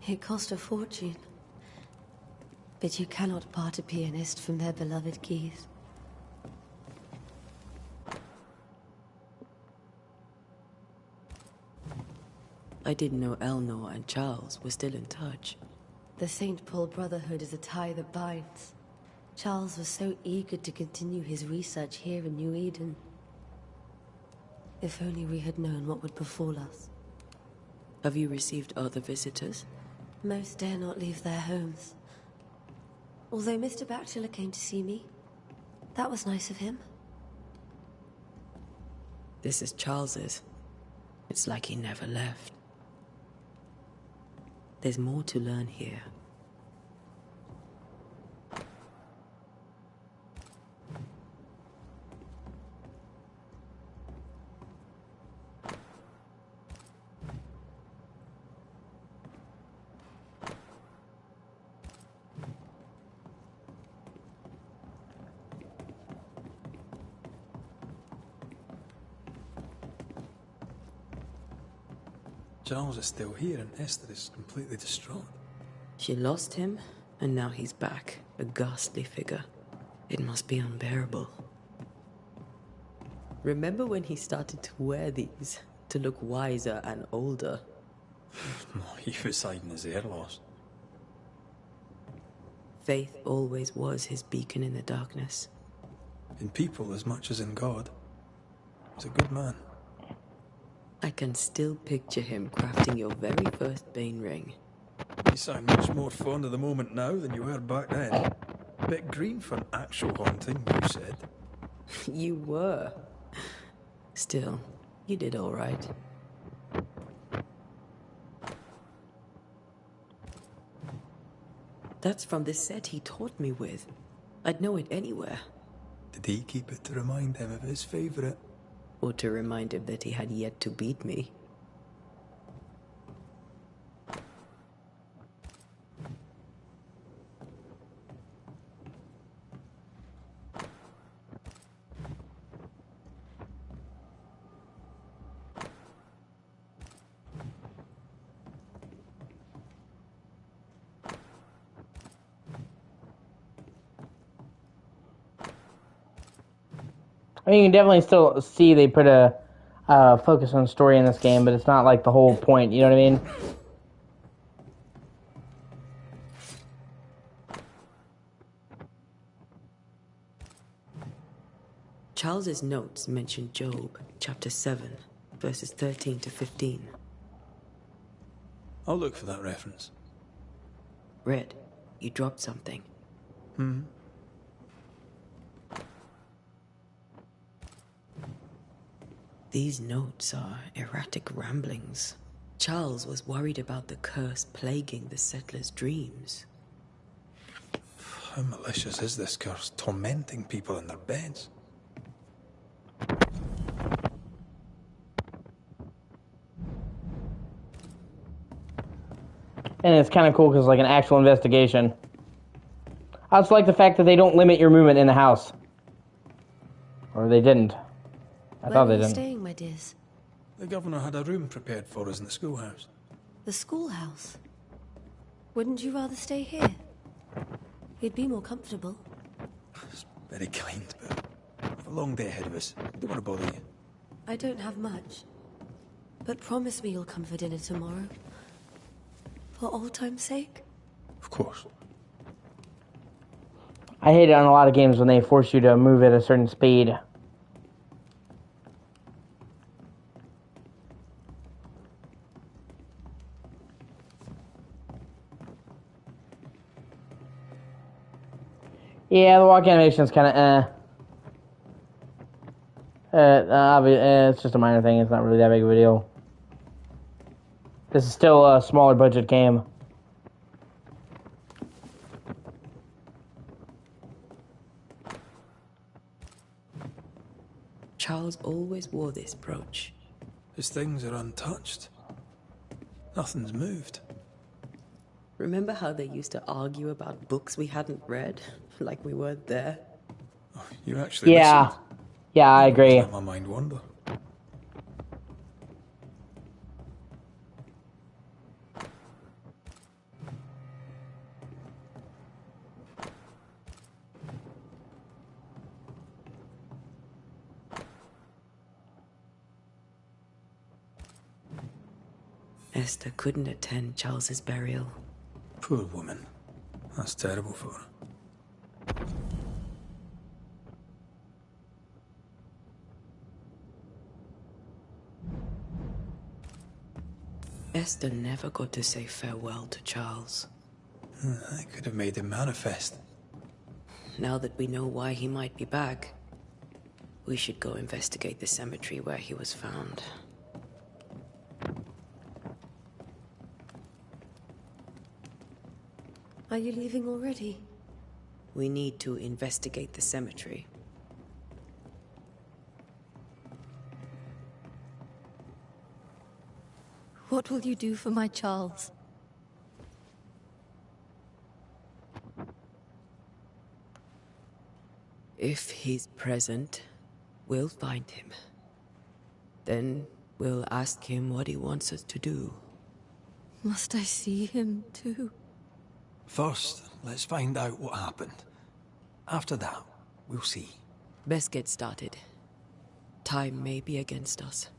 Speaker 11: It cost a fortune. But you cannot part a pianist from their beloved keys.
Speaker 4: I didn't know Eleanor and Charles were still in touch.
Speaker 11: The St. Paul Brotherhood is a tie that binds. Charles was so eager to continue his research here in New Eden. If only we had known what would befall us.
Speaker 4: Have you received other visitors?
Speaker 11: Most dare not leave their homes. Although Mr. Bachelor came to see me. That was nice of him.
Speaker 4: This is Charles's. It's like he never left. There's more to learn here.
Speaker 3: Charles is still here and Esther is completely distraught.
Speaker 4: She lost him, and now he's back, a ghastly figure. It must be unbearable. Remember when he started to wear these to look wiser and older?
Speaker 3: He was hiding his hair loss.
Speaker 4: Faith always was his beacon in the darkness.
Speaker 3: In people as much as in God. He's a good man.
Speaker 4: I can still picture him crafting your very first Bane ring.
Speaker 3: You sound much more fond of the moment now than you were back then. Bit green for an actual haunting, you said.
Speaker 4: You were. Still, you did all right. That's from the set he taught me with. I'd know it anywhere.
Speaker 3: Did he keep it to remind him of his favourite?
Speaker 4: Or to remind him that he had yet to beat me.
Speaker 1: I mean, you can definitely still see they put a focus on story in this game, but it's not like the whole point, you know what I mean?
Speaker 4: Charles's notes mention Job, chapter 7, verses 13 to 15.
Speaker 3: I'll look for that reference.
Speaker 4: Red, you dropped something. These notes are erratic ramblings. Charles was worried about the curse plaguing the settlers' dreams.
Speaker 3: How malicious is this curse, tormenting people in their beds?
Speaker 1: And it's kind of cool because it's like an actual investigation. I also like the fact that they don't limit your movement in the house. Or they didn't. I thought they
Speaker 11: Where are you
Speaker 1: didn't.
Speaker 11: staying, my dears?
Speaker 3: The governor had a room prepared for us in the schoolhouse.
Speaker 11: The schoolhouse? Wouldn't you rather stay here? You'd be more comfortable.
Speaker 3: It's very kind, but we've a long day ahead of us. Don't want to bother you.
Speaker 11: I don't have much. But promise me you'll come for dinner tomorrow. For old time's sake?
Speaker 3: Of course.
Speaker 1: I hate it on a lot of games when they force you to move at a certain speed. Yeah, the walk animation is kind of it's just a minor thing. It's not really that big of a deal. This is still a smaller budget game.
Speaker 4: Charles always wore this brooch.
Speaker 3: His things are untouched. Nothing's moved.
Speaker 4: Remember how they used to argue about books we hadn't read? Like we weren't there?
Speaker 3: Oh, you actually
Speaker 1: Yeah.
Speaker 3: listened?
Speaker 1: Yeah, I agree.
Speaker 3: Let my mind wander.
Speaker 4: Esther couldn't attend Charles's burial.
Speaker 3: Poor woman. That's terrible for her.
Speaker 4: Esther never got to say farewell to Charles.
Speaker 3: I could have made him manifest.
Speaker 4: Now that we know why he might be back, we should go investigate the cemetery where he was found.
Speaker 11: Are you leaving already?
Speaker 4: We need to investigate the cemetery.
Speaker 11: What will you do for my Charles?
Speaker 4: If he's present, we'll find him. Then we'll ask him what he wants us to do.
Speaker 11: Must I see him too?
Speaker 3: First, let's find out what happened. After that, we'll see.
Speaker 4: Best get started. Time may be against us.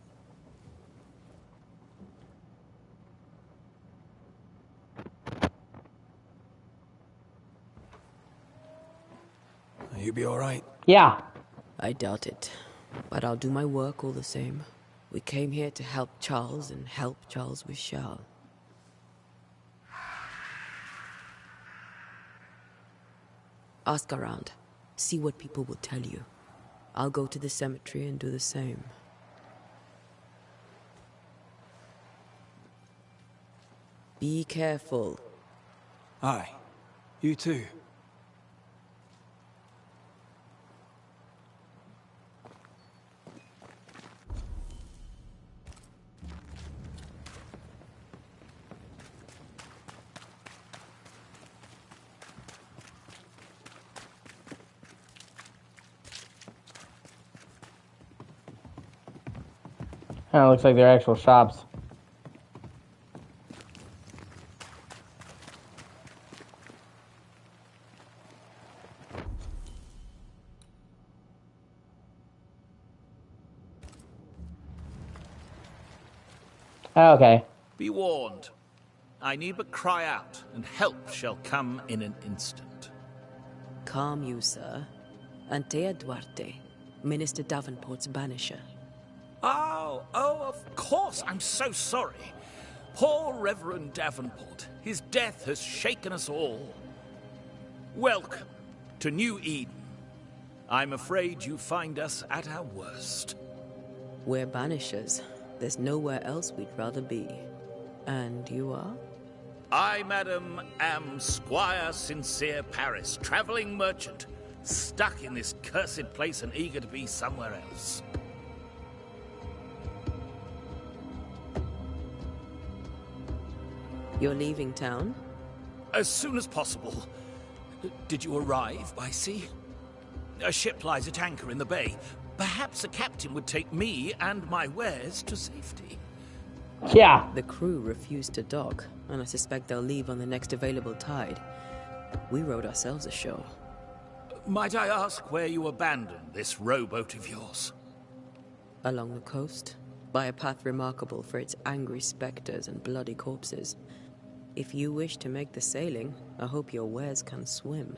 Speaker 3: You be alright?
Speaker 1: Yeah.
Speaker 4: I doubt it, but I'll do my work all the same. We came here to help Charles, and help Charles we shall. Ask around. See what people will tell you. I'll go to the cemetery and do the same. Be careful.
Speaker 3: Aye. You too.
Speaker 1: Kinda looks like they're actual shops. Okay.
Speaker 12: Be warned. I need but cry out, and help shall come in an instant.
Speaker 4: Calm you, sir. Antea Duarte, Minister Davenport's banisher.
Speaker 12: Oh, of course. I'm so sorry. Poor Reverend Davenport. His death has shaken us all. Welcome to New Eden. I'm afraid you find us at our worst.
Speaker 4: We're banishers. There's nowhere else we'd rather be. And you are?
Speaker 12: I, madam, am Squire Sincere Paris, traveling merchant, stuck in this cursed place and eager to be somewhere else.
Speaker 4: You're leaving town?
Speaker 12: As soon as possible. Did you arrive by sea? A ship lies at anchor in the bay. Perhaps a captain would take me and my wares to safety.
Speaker 1: Yeah.
Speaker 4: The crew refused to dock, and I suspect they'll leave on the next available tide. We rowed ourselves ashore.
Speaker 12: Might I ask where you abandoned this rowboat of yours?
Speaker 4: Along the coast, by a path remarkable for its angry specters and bloody corpses. If you wish to make the sailing, I hope your wares can swim.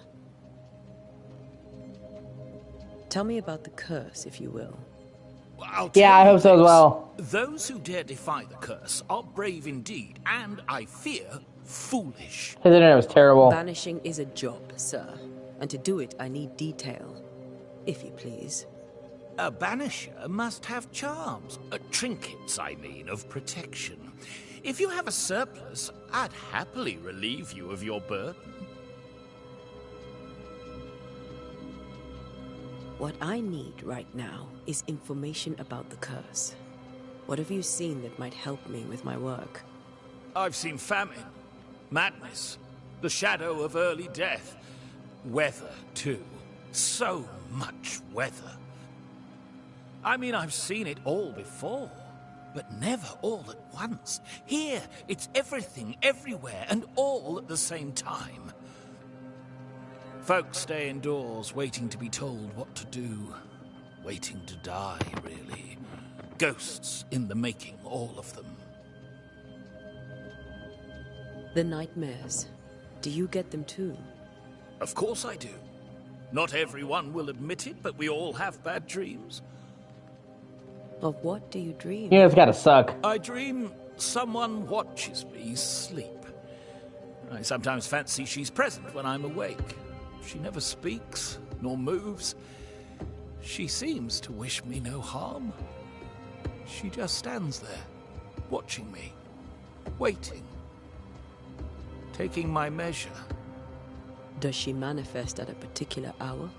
Speaker 4: Tell me about the curse, if you will.
Speaker 1: Yeah, I hope so as well.
Speaker 12: Those who dare defy the curse are brave indeed, and I fear, foolish.
Speaker 1: His internet was terrible.
Speaker 4: Banishing is a job, sir. And to do it, I need detail. If you please.
Speaker 12: A banisher must have charms. Trinkets, I mean, of protection. If you have a surplus, I'd happily relieve you of your burden.
Speaker 4: What I need right now is information about the curse. What have you seen that might help me with my work?
Speaker 12: I've seen famine, madness, the shadow of early death. Weather, too. So much weather. I mean, I've seen it all before, but never all at once. Here, it's everything, everywhere, and all at the same time. Folks stay indoors, waiting to be told what to do. Waiting to die, really. Ghosts in the making, all of them.
Speaker 4: The nightmares. Do you get them too?
Speaker 12: Of course I do. Not everyone will admit it, but we all have bad dreams.
Speaker 4: Of what do you dream?
Speaker 1: Yeah, it's gotta suck.
Speaker 12: I dream someone watches me sleep. I sometimes fancy she's present when I'm awake. She never speaks, nor moves. She seems to wish me no harm. She just stands there, watching me, waiting, taking my measure.
Speaker 4: Does she manifest at a particular hour?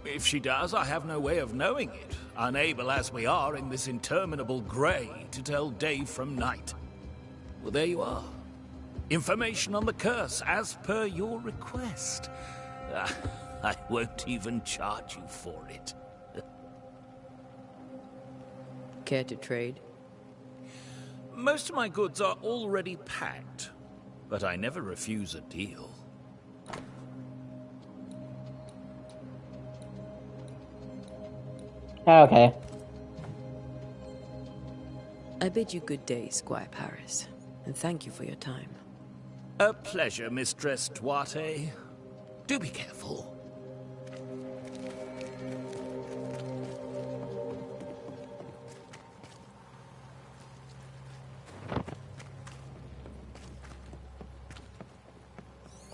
Speaker 12: If she does, I have no way of knowing it, unable as we are in this interminable grey to tell day from night. Well, there you are. Information on the curse, as per your request. I won't even charge you for it.
Speaker 4: Care to trade?
Speaker 12: Most of my goods are already packed, but I never refuse a deal.
Speaker 1: Okay.
Speaker 4: I bid you good day, Squire Paris, and thank you for your time.
Speaker 12: A pleasure, Mistress Duarte. Do be careful.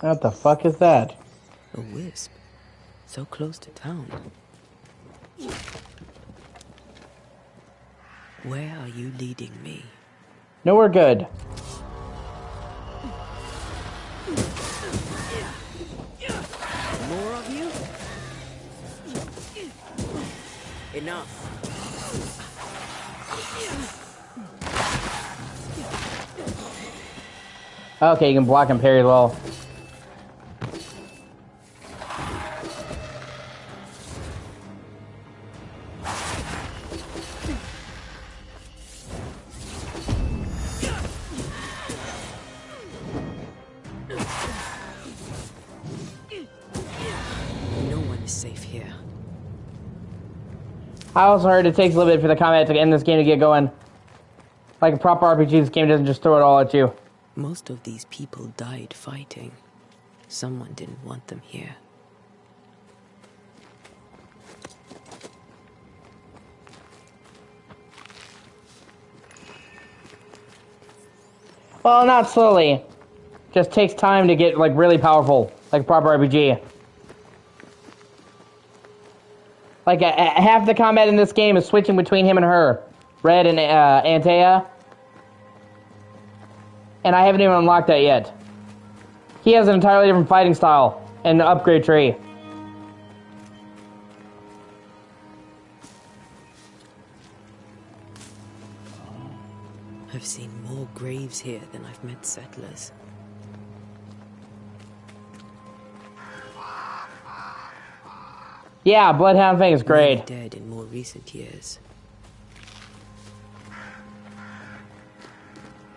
Speaker 1: What the fuck is that?
Speaker 4: A wisp. So close to town. Where are you leading me?
Speaker 1: Nowhere good.
Speaker 4: More of you? Enough.
Speaker 1: Okay, you can block and parry as well.
Speaker 4: No one is safe here.
Speaker 1: I also heard it takes a little bit for the combat to end this game to get going. Like a proper RPG, this game doesn't just throw it all at you.
Speaker 4: Most of these people died fighting. Someone didn't want them here.
Speaker 1: Well, not slowly. Just takes time to get, like, really powerful. Like a proper RPG. Like, half the combat in this game is switching between him and her. Red and Antea. And I haven't even unlocked that yet. He has an entirely different fighting style and upgrade tree.
Speaker 4: I've seen more graves here than I've met settlers.
Speaker 1: Yeah, Bloodhound thing is great.
Speaker 4: Many dead in more recent years.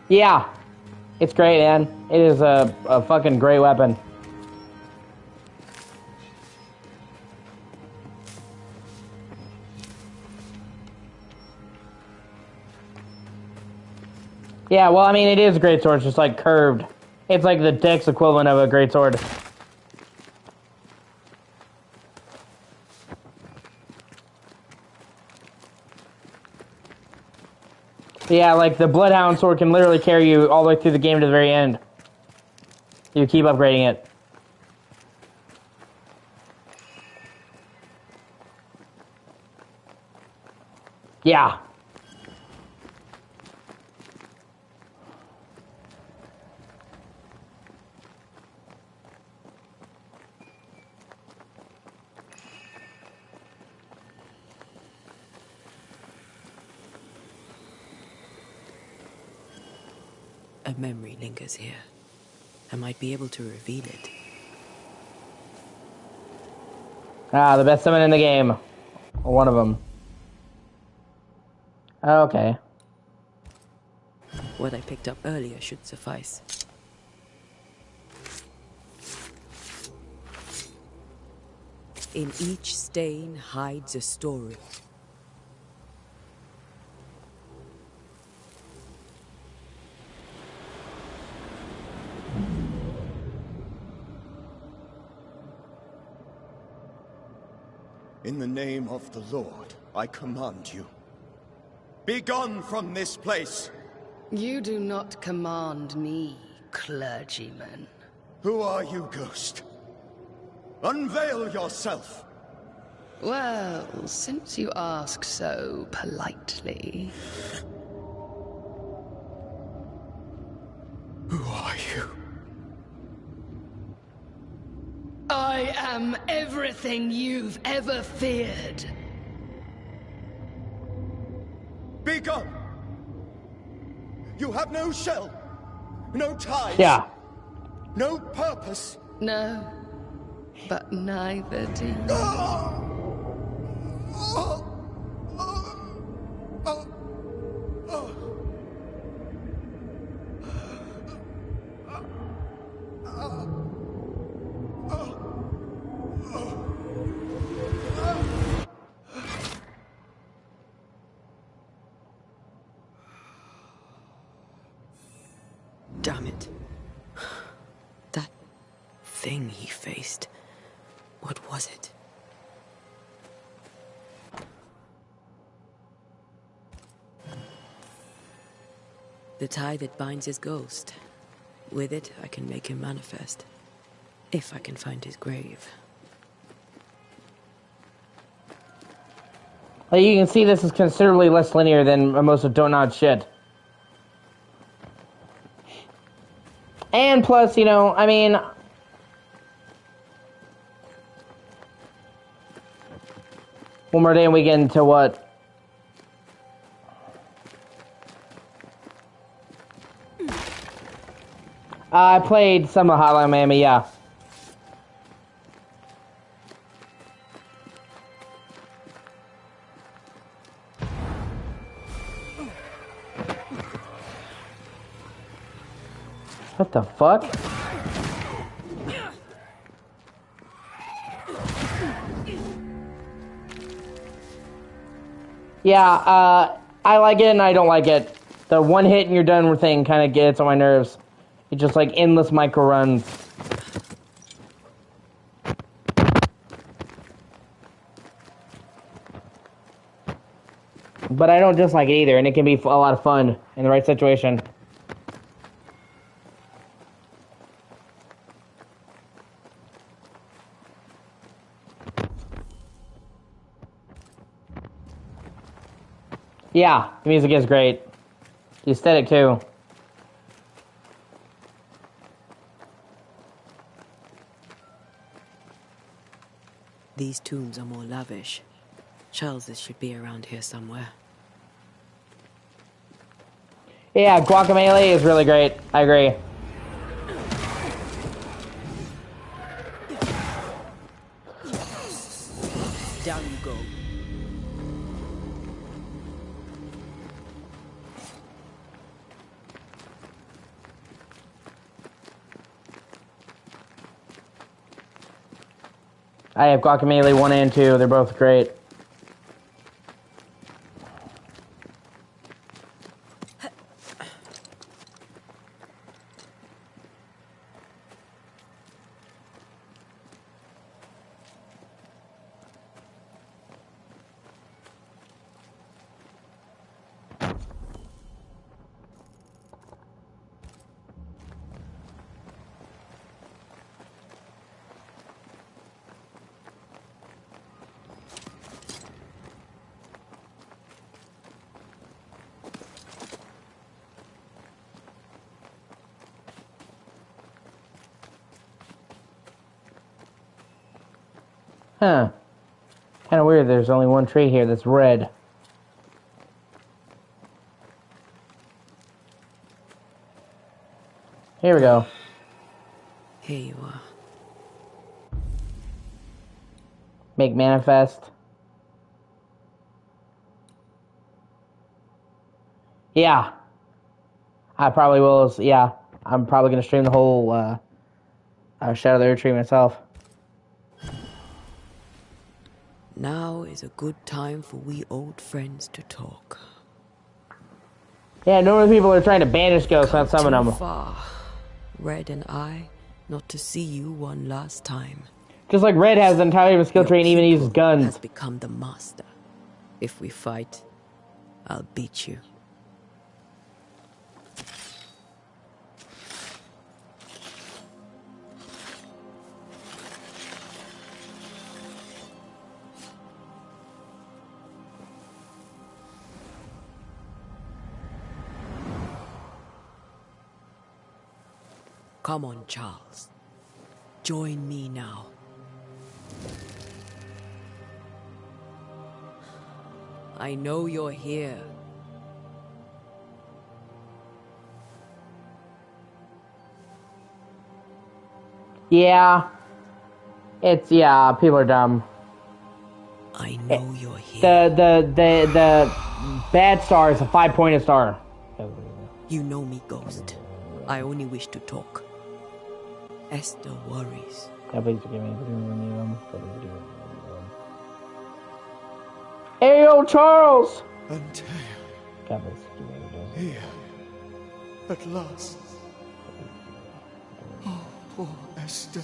Speaker 1: Yeah. It's great, man. It is a fucking great weapon. Yeah, well, I mean, it is a great sword. It's just, like, curved. It's like the dex equivalent of a great sword. Yeah, like, the Bloodhound sword can literally carry you all the way through the game to the very end. You keep upgrading it. Yeah.
Speaker 4: A memory lingers here. I might be able to reveal it.
Speaker 1: Ah, the best summon in the game. One of them. Okay.
Speaker 4: What I picked up earlier should suffice. In each stain hides a story.
Speaker 5: In the name of the Lord, I command you. Be gone from this place!
Speaker 13: You do not command me, clergyman.
Speaker 5: Who are you, ghost? Unveil yourself!
Speaker 13: Well, since you ask so politely...
Speaker 5: Who are you?
Speaker 13: I am everything you've ever feared.
Speaker 5: Be gone! You have no shell, no ties.
Speaker 1: Yeah.
Speaker 5: No purpose.
Speaker 13: No, but neither do you.
Speaker 4: Damn it. That thing he faced. What was it? The tie that binds his ghost. With it, I can make him manifest. If I can find his grave.
Speaker 1: Like, you can see this is considerably less linear than most of Don't Nod shit. And plus, you know, I mean... One more day and we get into what? I played some of Hotline Miami, yeah. What the fuck? Yeah, I like it and I don't like it. The one hit and you're done thing kind of gets on my nerves. It's just like endless micro runs. But I don't dislike it either, and it can be a lot of fun in the right situation. Yeah, the music is great. The aesthetic too.
Speaker 4: These tombs are more lavish. Charles's should be around here somewhere.
Speaker 1: Yeah, Guacamelee is really great. I agree.
Speaker 4: Down you go.
Speaker 1: I have Guacamelee 1 and 2. They're both great. Huh. Kind of weird there's only one tree here that's red. Here we go.
Speaker 4: Here you are.
Speaker 1: Make manifest. Yeah. I probably will. Yeah. I'm probably going to stream the whole Shadow of the Earth tree myself.
Speaker 4: Now is a good time for we old friends to talk.
Speaker 1: Yeah, normally people are trying to banish ghosts, not summon them.
Speaker 4: Far, Red and I, not to see you one last time.
Speaker 1: Just like Red has an entirely different skill tree and even uses guns.
Speaker 4: Has become the master. If we fight, I'll beat you. Come on, Charles. Join me now. I know you're here.
Speaker 1: Yeah. Yeah, people are dumb.
Speaker 4: I know you're here.
Speaker 1: The bad star is a 5-pointed star.
Speaker 4: You know me, Ghost. I only wish to talk. Esther worries.
Speaker 1: Yeah, please forgive me. Hey, yo, Charles!
Speaker 8: Until
Speaker 1: God, please forgive me.
Speaker 8: here, at last.
Speaker 5: Poor Esther.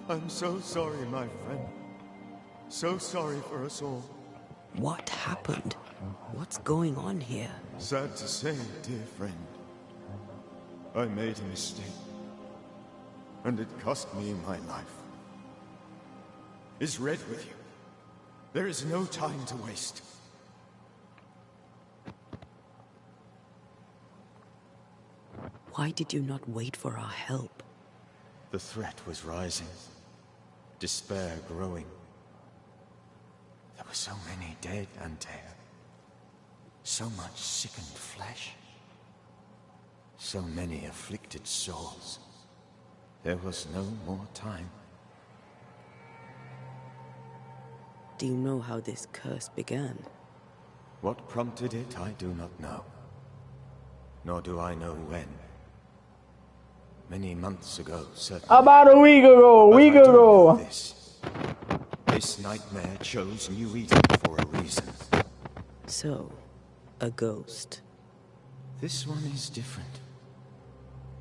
Speaker 5: I'm so sorry, my friend. So sorry for us all.
Speaker 4: What happened? What's going on here?
Speaker 5: Sad to say, dear friend. I made a mistake. And it cost me my life. Is Red with you? There is no time to waste.
Speaker 4: Why did you not wait for our help?
Speaker 5: The threat was rising. Despair growing. There were so many dead, Antea. So much sickened flesh. So many afflicted souls. There was no more time.
Speaker 4: Do you know how this curse began?
Speaker 5: What prompted it, I do not know. Nor do I know when. Many months ago, certainly.
Speaker 1: About a week ago,
Speaker 5: This nightmare chose New Eden for a reason.
Speaker 4: So, a ghost.
Speaker 5: This one is different.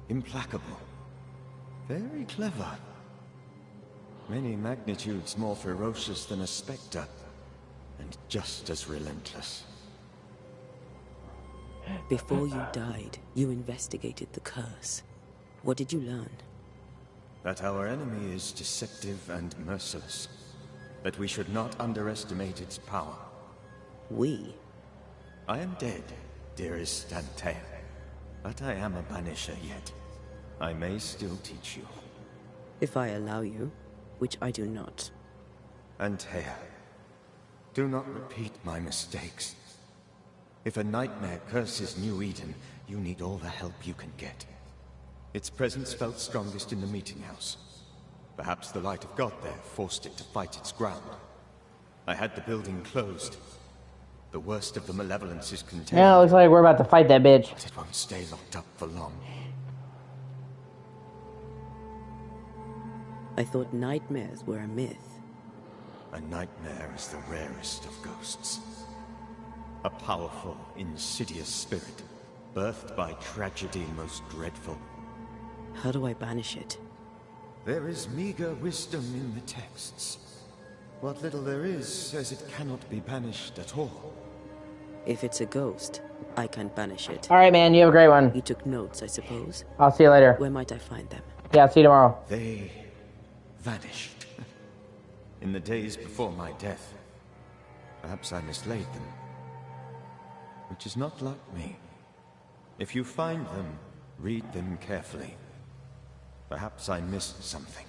Speaker 5: Implacable. Very clever. Many magnitudes more ferocious than a spectre. And just as relentless.
Speaker 4: Before you died, you investigated the curse. What did you learn?
Speaker 5: That our enemy is deceptive and merciless. That we should not underestimate its power.
Speaker 4: We?
Speaker 5: I am dead, dearest Antea. But I am a Banisher yet. I may still teach you.
Speaker 4: If I allow you, which I do not.
Speaker 5: Antea, do not repeat my mistakes. If a nightmare curses New Eden, you need all the help you can get. Its presence felt strongest in the meeting house. Perhaps the light of God there forced it to fight its ground. I had the building closed. The worst of the malevolence is contained.
Speaker 1: Yeah, it looks like we're about to fight that bitch.
Speaker 5: But it won't stay locked up for long.
Speaker 4: I thought nightmares were a myth.
Speaker 5: A nightmare is the rarest of ghosts. A powerful, insidious spirit, birthed by tragedy most dreadful.
Speaker 4: How do I banish it?
Speaker 5: There is meager wisdom in the texts. What little there is says it cannot be banished at all.
Speaker 4: If it's a ghost, I can't banish it.
Speaker 1: Alright, man, you have a great one.
Speaker 4: You took notes, I suppose?
Speaker 1: I'll see you later.
Speaker 4: Where might I find them?
Speaker 1: Yeah, see you tomorrow.
Speaker 5: They vanished. In the days before my death. Perhaps I mislaid them. Which is not like me. If you find them, read them carefully. Perhaps I missed something.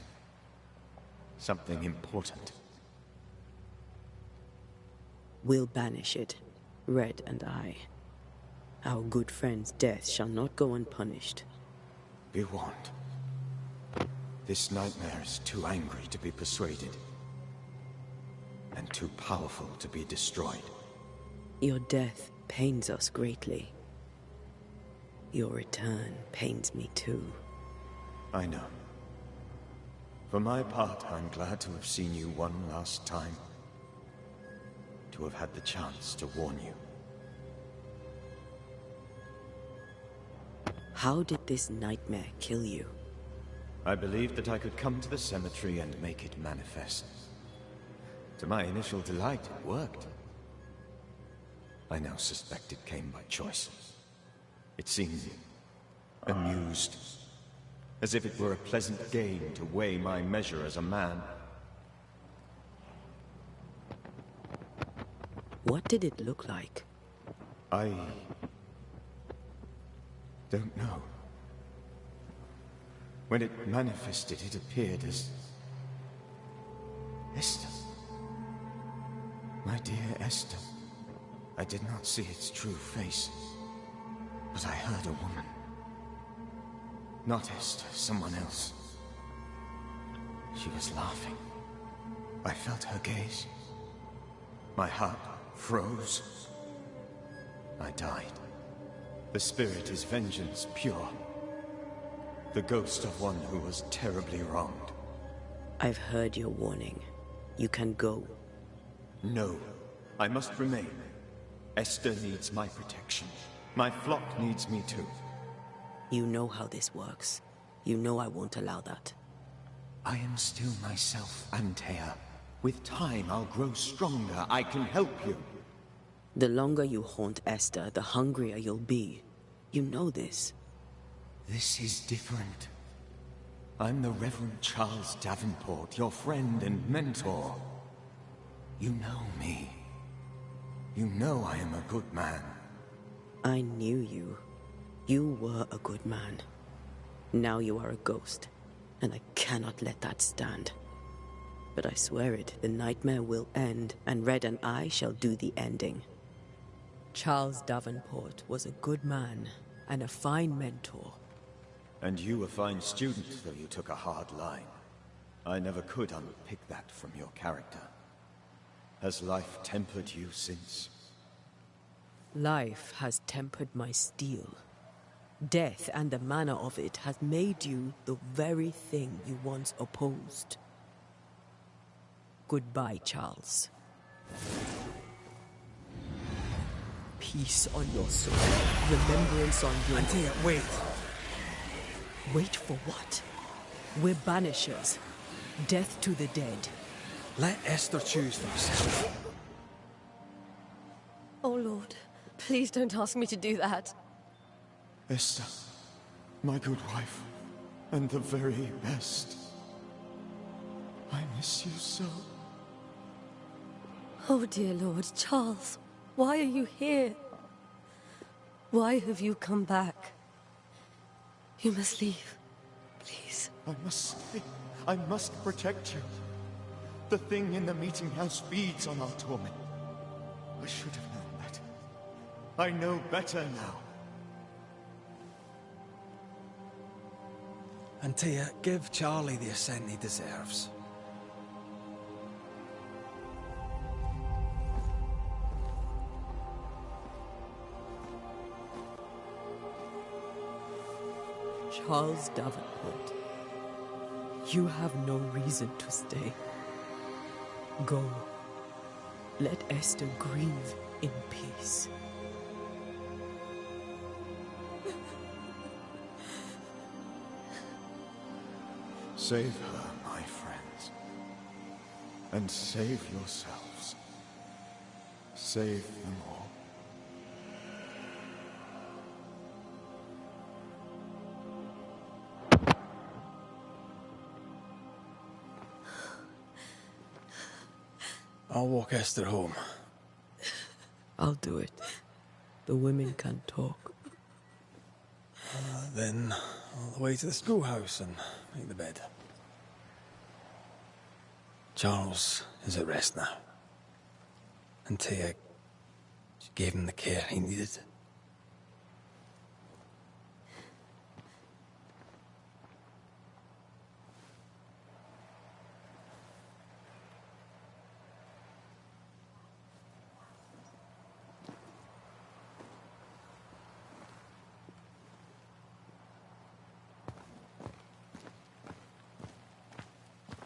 Speaker 5: Something important.
Speaker 4: We'll banish it, Red and I. Our good friend's death shall not go unpunished.
Speaker 5: Be warned. This nightmare is too angry to be persuaded. And too powerful to be destroyed.
Speaker 4: Your death pains us greatly. Your return pains me too.
Speaker 5: I know. For my part, I'm glad to have seen you one last time. To have had the chance to warn you.
Speaker 4: How did this nightmare kill you?
Speaker 5: I believed that I could come to the cemetery and make it manifest. To my initial delight, it worked. I now suspect it came by choice. It seemed amused. As if it were a pleasant game to weigh my measure as a man.
Speaker 4: What did it look like?
Speaker 5: I don't know. When it manifested, it appeared as Esther. My dear Esther. I did not see its true face, but I heard a woman. Not Esther, someone else. She was laughing. I felt her gaze. My heart froze. I died. The spirit is vengeance pure. The ghost of one who was terribly wronged.
Speaker 4: I've heard your warning. You can go.
Speaker 5: No, I must remain. Esther needs my protection. My flock needs me too.
Speaker 4: You know how this works. You know I won't allow that.
Speaker 5: I am still myself, Antea. With time, I'll grow stronger. I can help you.
Speaker 4: The longer you haunt Esther, the hungrier you'll be. You know this.
Speaker 5: This is different. I'm the Reverend Charles Davenport, your friend and mentor. You know me. You know I am a good man.
Speaker 4: I knew you. You were a good man. Now you are a ghost, and I cannot let that stand. But I swear it, the nightmare will end, and Red and I shall do the ending. Charles Davenport was a good man, and a fine mentor.
Speaker 5: And you a fine student, though you took a hard line. I never could unpick that from your character. Has life tempered you since?
Speaker 4: Life has tempered my steel. Death and the manner of it has made you the very thing you once opposed. Goodbye, Charles. Peace on your soul. Remembrance on your...
Speaker 3: Antea, wait.
Speaker 4: Wait for what? We're banishers. Death to the dead.
Speaker 3: Let Esther choose for herself.
Speaker 11: Oh, Lord. Please don't ask me to do that.
Speaker 5: Esther, my good wife, and the very best. I miss you so.
Speaker 11: Oh, dear Lord, Charles, why are you here? Why have you come back? You must leave, please.
Speaker 5: I must stay. I must protect you. The thing in the meeting house feeds on our torment. I should have known better. I know better now.
Speaker 3: Antea, give Charlie the ascent he deserves.
Speaker 4: Charles Davenport, you have no reason to stay. Go. Let Esther grieve in peace.
Speaker 5: Save her, my friends. And save yourselves. Save them all.
Speaker 3: I'll walk Esther home.
Speaker 4: I'll do it. The women can talk.
Speaker 3: Then all the way to the schoolhouse and make the bed. Charles is at rest now. Antea, she gave him the care he needed.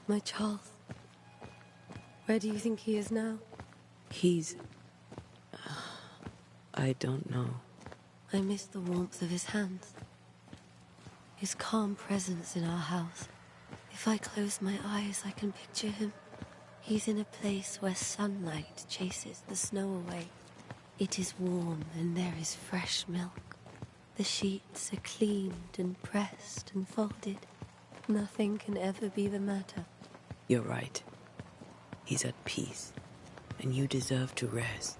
Speaker 11: My Charles. Where do you think he is now?
Speaker 4: He's... I don't know.
Speaker 11: I miss the warmth of his hands. His calm presence in our house. If I close my eyes, I can picture him. He's in a place where sunlight chases the snow away. It is warm and there is fresh milk. The sheets are cleaned and pressed and folded. Nothing can ever be the matter.
Speaker 4: You're right. He's at peace, and you deserve to rest.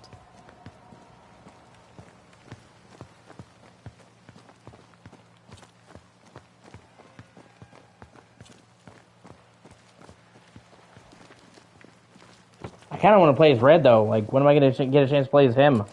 Speaker 1: I kind of want to play as Red, though. Like, when am I going to get a chance to play as him?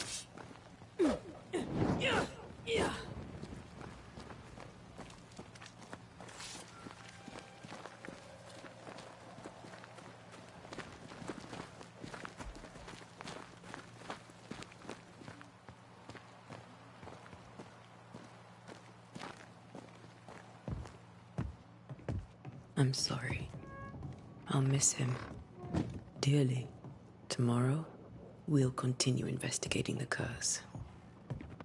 Speaker 4: I'm sorry. I'll miss him dearly. Tomorrow, we'll continue investigating the curse.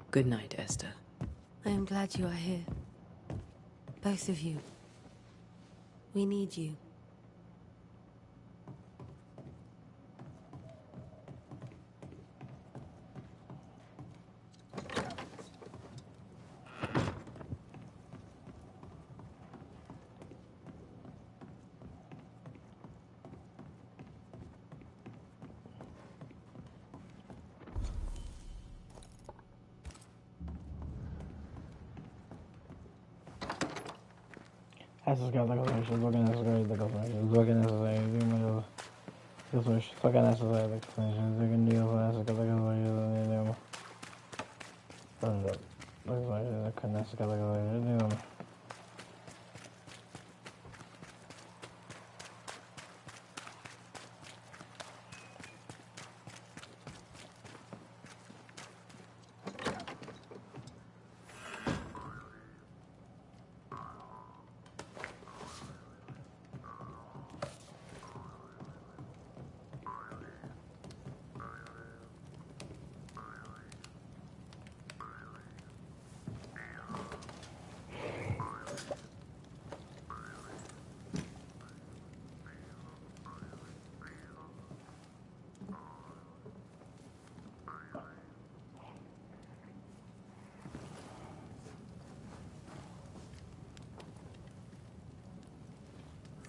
Speaker 4: Good night, Esther.
Speaker 11: I am glad you are here. Both of you. We need you.
Speaker 1: Essas categorias, looking at the categorias, looking at the this was fucking necessary, the extensions, they can deal with the categorias,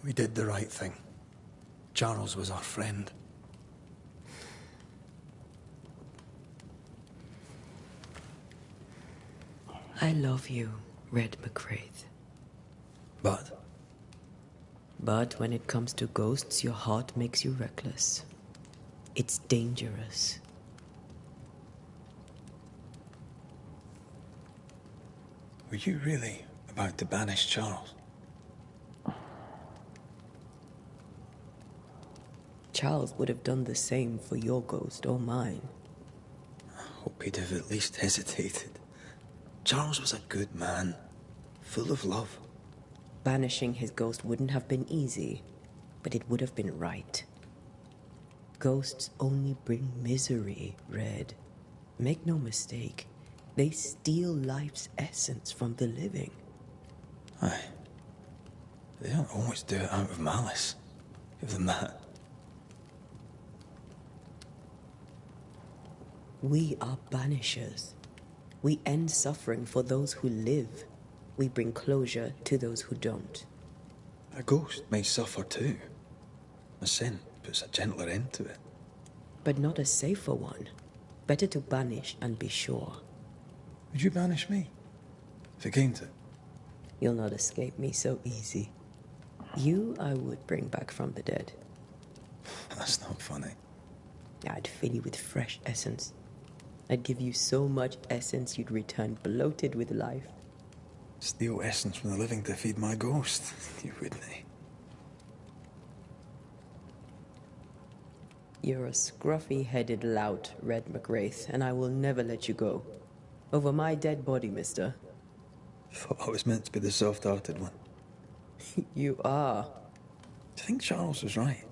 Speaker 3: We did the right thing. Charles was our friend.
Speaker 4: I love you, Red McCraith.
Speaker 3: But?
Speaker 4: But when it comes to ghosts, your heart makes you reckless. It's dangerous.
Speaker 3: Were you really about to banish Charles?
Speaker 4: Charles would have done the same for your ghost or mine.
Speaker 3: I hope he'd have at least hesitated. Charles was a good man, full of love.
Speaker 4: Banishing his ghost wouldn't have been easy, but it would have been right. Ghosts only bring misery, Red. Make no mistake, they steal life's essence from the living.
Speaker 3: Aye. They don't always do it out of malice. Give them that.
Speaker 4: We are banishers. We end suffering for those who live. We bring closure to those who don't.
Speaker 3: A ghost may suffer too. A sin puts a gentler end to it.
Speaker 4: But not a safer one. Better to banish and be sure.
Speaker 3: Would you banish me? If it came to it?
Speaker 4: You'll not escape me so easy. You I would bring back from the dead.
Speaker 3: That's not funny.
Speaker 4: I'd fill you with fresh essence. I'd give you so much essence you'd return bloated with life.
Speaker 3: Steal essence from the living to feed my ghost? You wouldn't.
Speaker 4: You're a scruffy-headed lout, Red McWraith, and I will never let you go. Over my dead body, mister.
Speaker 3: Thought I was meant to be the soft-hearted one.
Speaker 4: You are.
Speaker 3: Do you think Charles was right?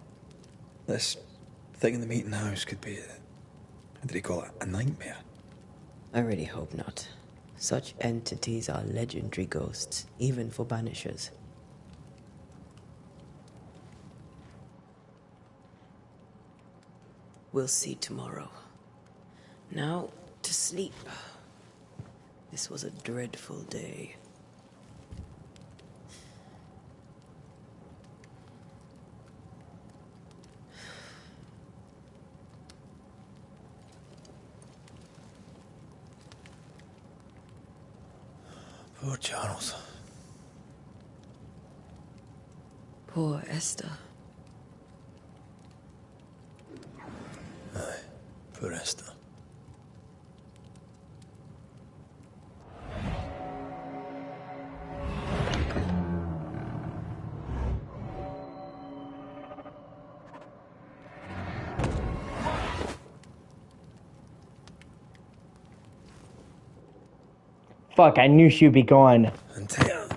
Speaker 3: This thing in the meeting house could be how did he call it? A nightmare?
Speaker 4: I really hope not. Such entities are legendary ghosts, even for banishers. We'll see tomorrow. Now, to sleep. This was a dreadful day.
Speaker 3: Poor Charles.
Speaker 11: Poor Esther.
Speaker 3: Aye, poor Esther.
Speaker 1: Fuck, I knew she'd be gone.
Speaker 3: And Taya,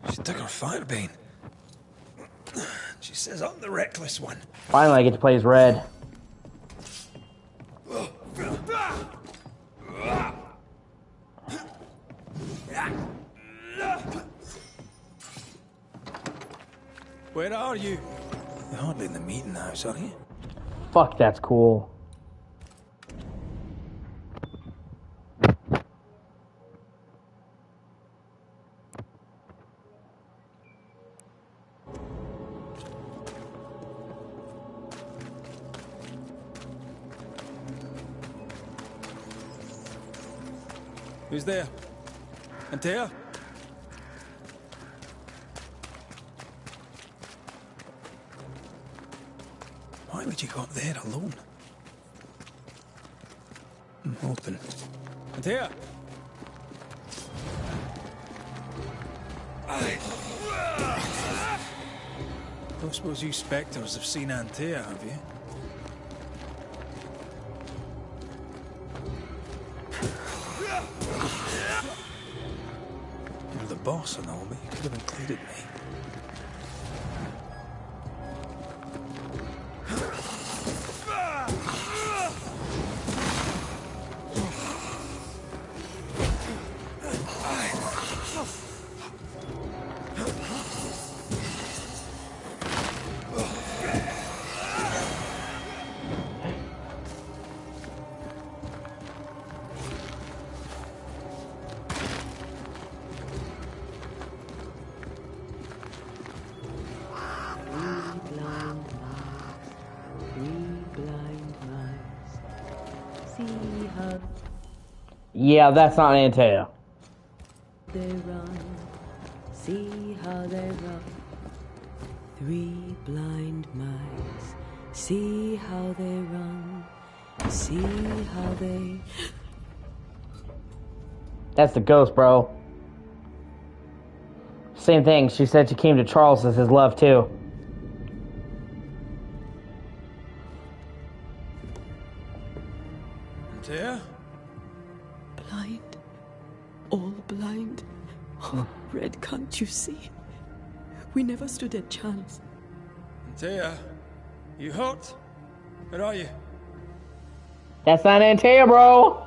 Speaker 3: she took her firebane. She says I'm the reckless one.
Speaker 1: Finally, I get to play as Red.
Speaker 3: Where are you? You're hardly in the meeting house, are you?
Speaker 1: Fuck, that's cool.
Speaker 3: Who's there? Antea? Why would you go up there alone? Open. Antea! Don't suppose you spectres have seen Antea, have you? You're the boss and all, but you could have included me.
Speaker 1: Yeah, that's not Antea.
Speaker 4: They run, see how they run. 3 blind mice, see how they run, see how they...
Speaker 1: That's the ghost, bro. Same thing, she said she came to Charles as his love, too.
Speaker 3: Antea?
Speaker 4: Blind. All blind. Oh, Red, can't you see? We never stood a chance.
Speaker 3: Antea? You hurt? Where are you?
Speaker 1: That's not Antea, bro!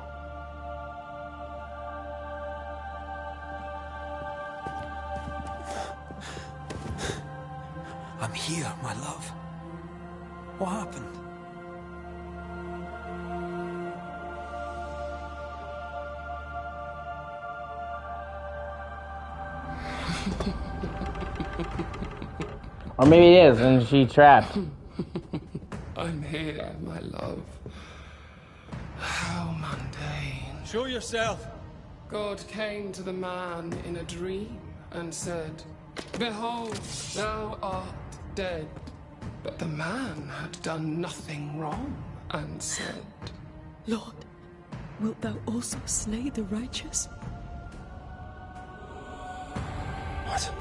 Speaker 3: I'm here, my love. What happened?
Speaker 1: Or maybe it is, and she's trapped.
Speaker 13: I'm here, my love. How mundane.
Speaker 3: Show yourself!
Speaker 13: God came to the man in a dream and said, "Behold, thou art dead." But the man had done nothing wrong and said,
Speaker 4: Lord, wilt thou also slay the righteous?
Speaker 3: What?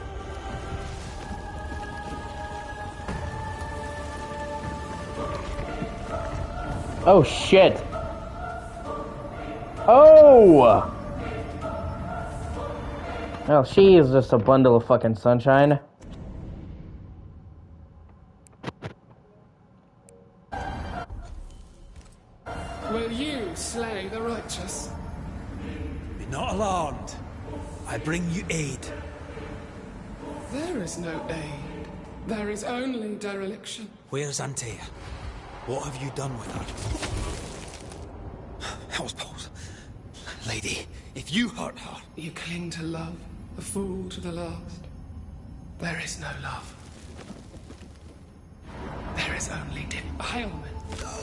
Speaker 1: Oh, shit. Oh! Well, she is just a bundle of fucking sunshine.
Speaker 13: "Will you slay the righteous?"
Speaker 3: Be not alarmed. I bring you aid.
Speaker 13: There is no aid. There is only dereliction.
Speaker 3: Where's Antea? What have you done with her? Hell's balls. Lady, if you hurt her...
Speaker 13: You cling to love, a fool to the last. There is no love. There is only defilement.
Speaker 3: No.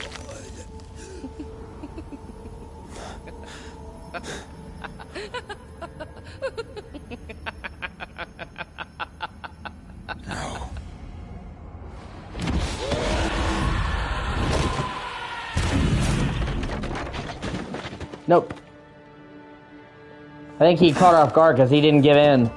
Speaker 1: Nope. I think he caught her off guard because he didn't give in.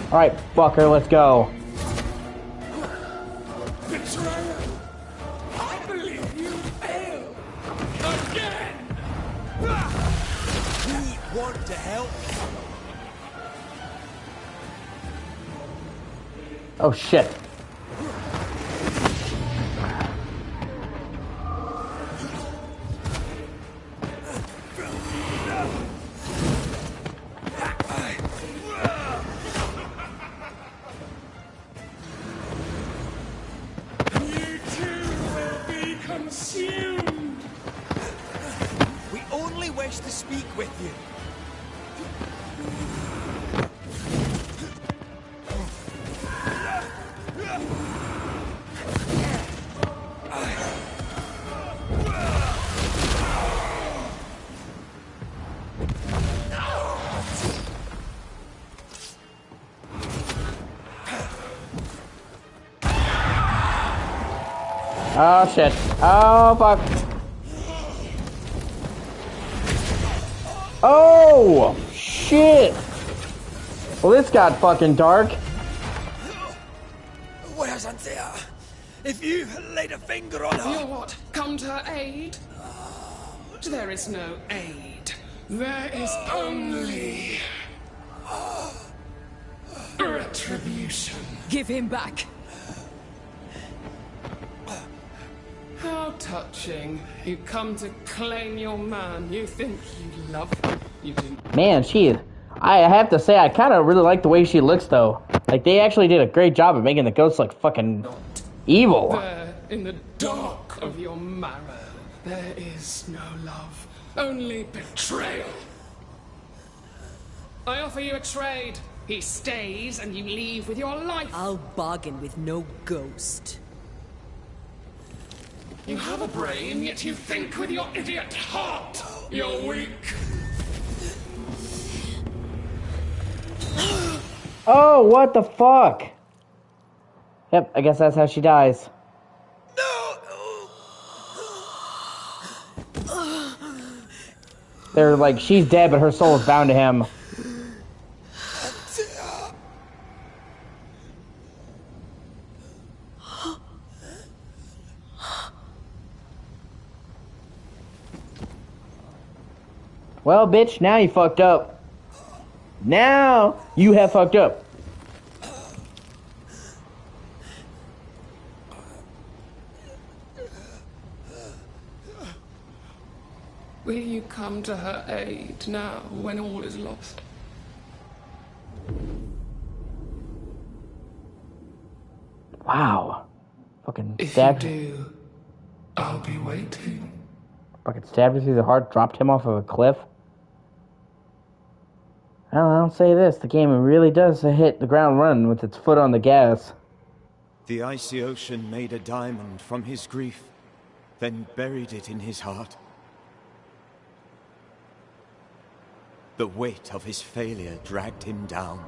Speaker 1: Alright, fucker, let's go.
Speaker 13: Betrayer! I believe you failed! Again!
Speaker 3: We want to help.
Speaker 1: Oh shit.
Speaker 12: consumed! We only wish to speak with you.
Speaker 1: Oh shit. Oh fuck. Oh shit. Well, this got fucking dark.
Speaker 12: Where's Anthea? If you laid a finger on her...
Speaker 13: You're what? Come to her aid? There is no aid. There is only... retribution.
Speaker 10: Give him back.
Speaker 13: How touching. You come to claim your man. You think you love him. You didn't.
Speaker 1: Man, I have to say, I kind of really like the way she looks, though. Like, they actually did a great job of making the ghost look fucking evil.
Speaker 13: There, in the dark of your marrow, there is no love. Only betrayal. I offer you a trade. He stays and you leave with your life.
Speaker 10: I'll bargain with no ghost.
Speaker 13: You have a brain, yet you think with your idiot heart. You're weak.
Speaker 1: Oh, what the fuck? Yep, I guess that's how she dies. They're like, she's dead, but her soul is bound to him. Well, bitch, now you fucked up. Now you have fucked up.
Speaker 13: Will you come to her aid now, when all is lost?
Speaker 1: Wow. Fucking
Speaker 13: If
Speaker 1: stabbed.
Speaker 13: you do, I'll be waiting.
Speaker 1: Fucking stabbed her through the heart, dropped him off of a cliff. Well, I'll say this, the game really does hit the ground running with its foot on the gas.
Speaker 5: The icy ocean made a diamond from his grief, then buried it in his heart. The weight of his failure dragged him down.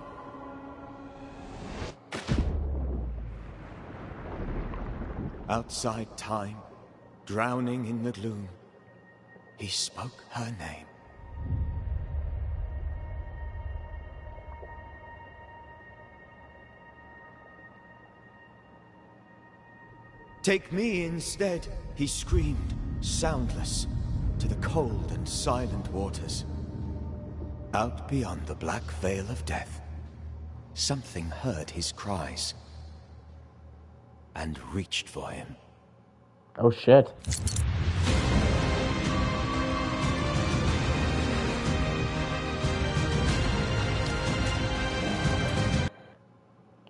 Speaker 5: Outside time, drowning in the gloom, he spoke her name. Take me instead, he screamed, soundless, to the cold and silent waters. Out beyond the black veil of death, something heard his cries and reached for him.
Speaker 1: Oh shit.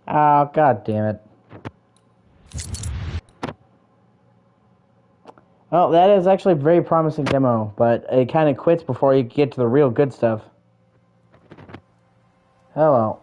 Speaker 1: Oh, god damn it. Well, that is actually a very promising demo, but it kind of quits before you get to the real good stuff. Oh well.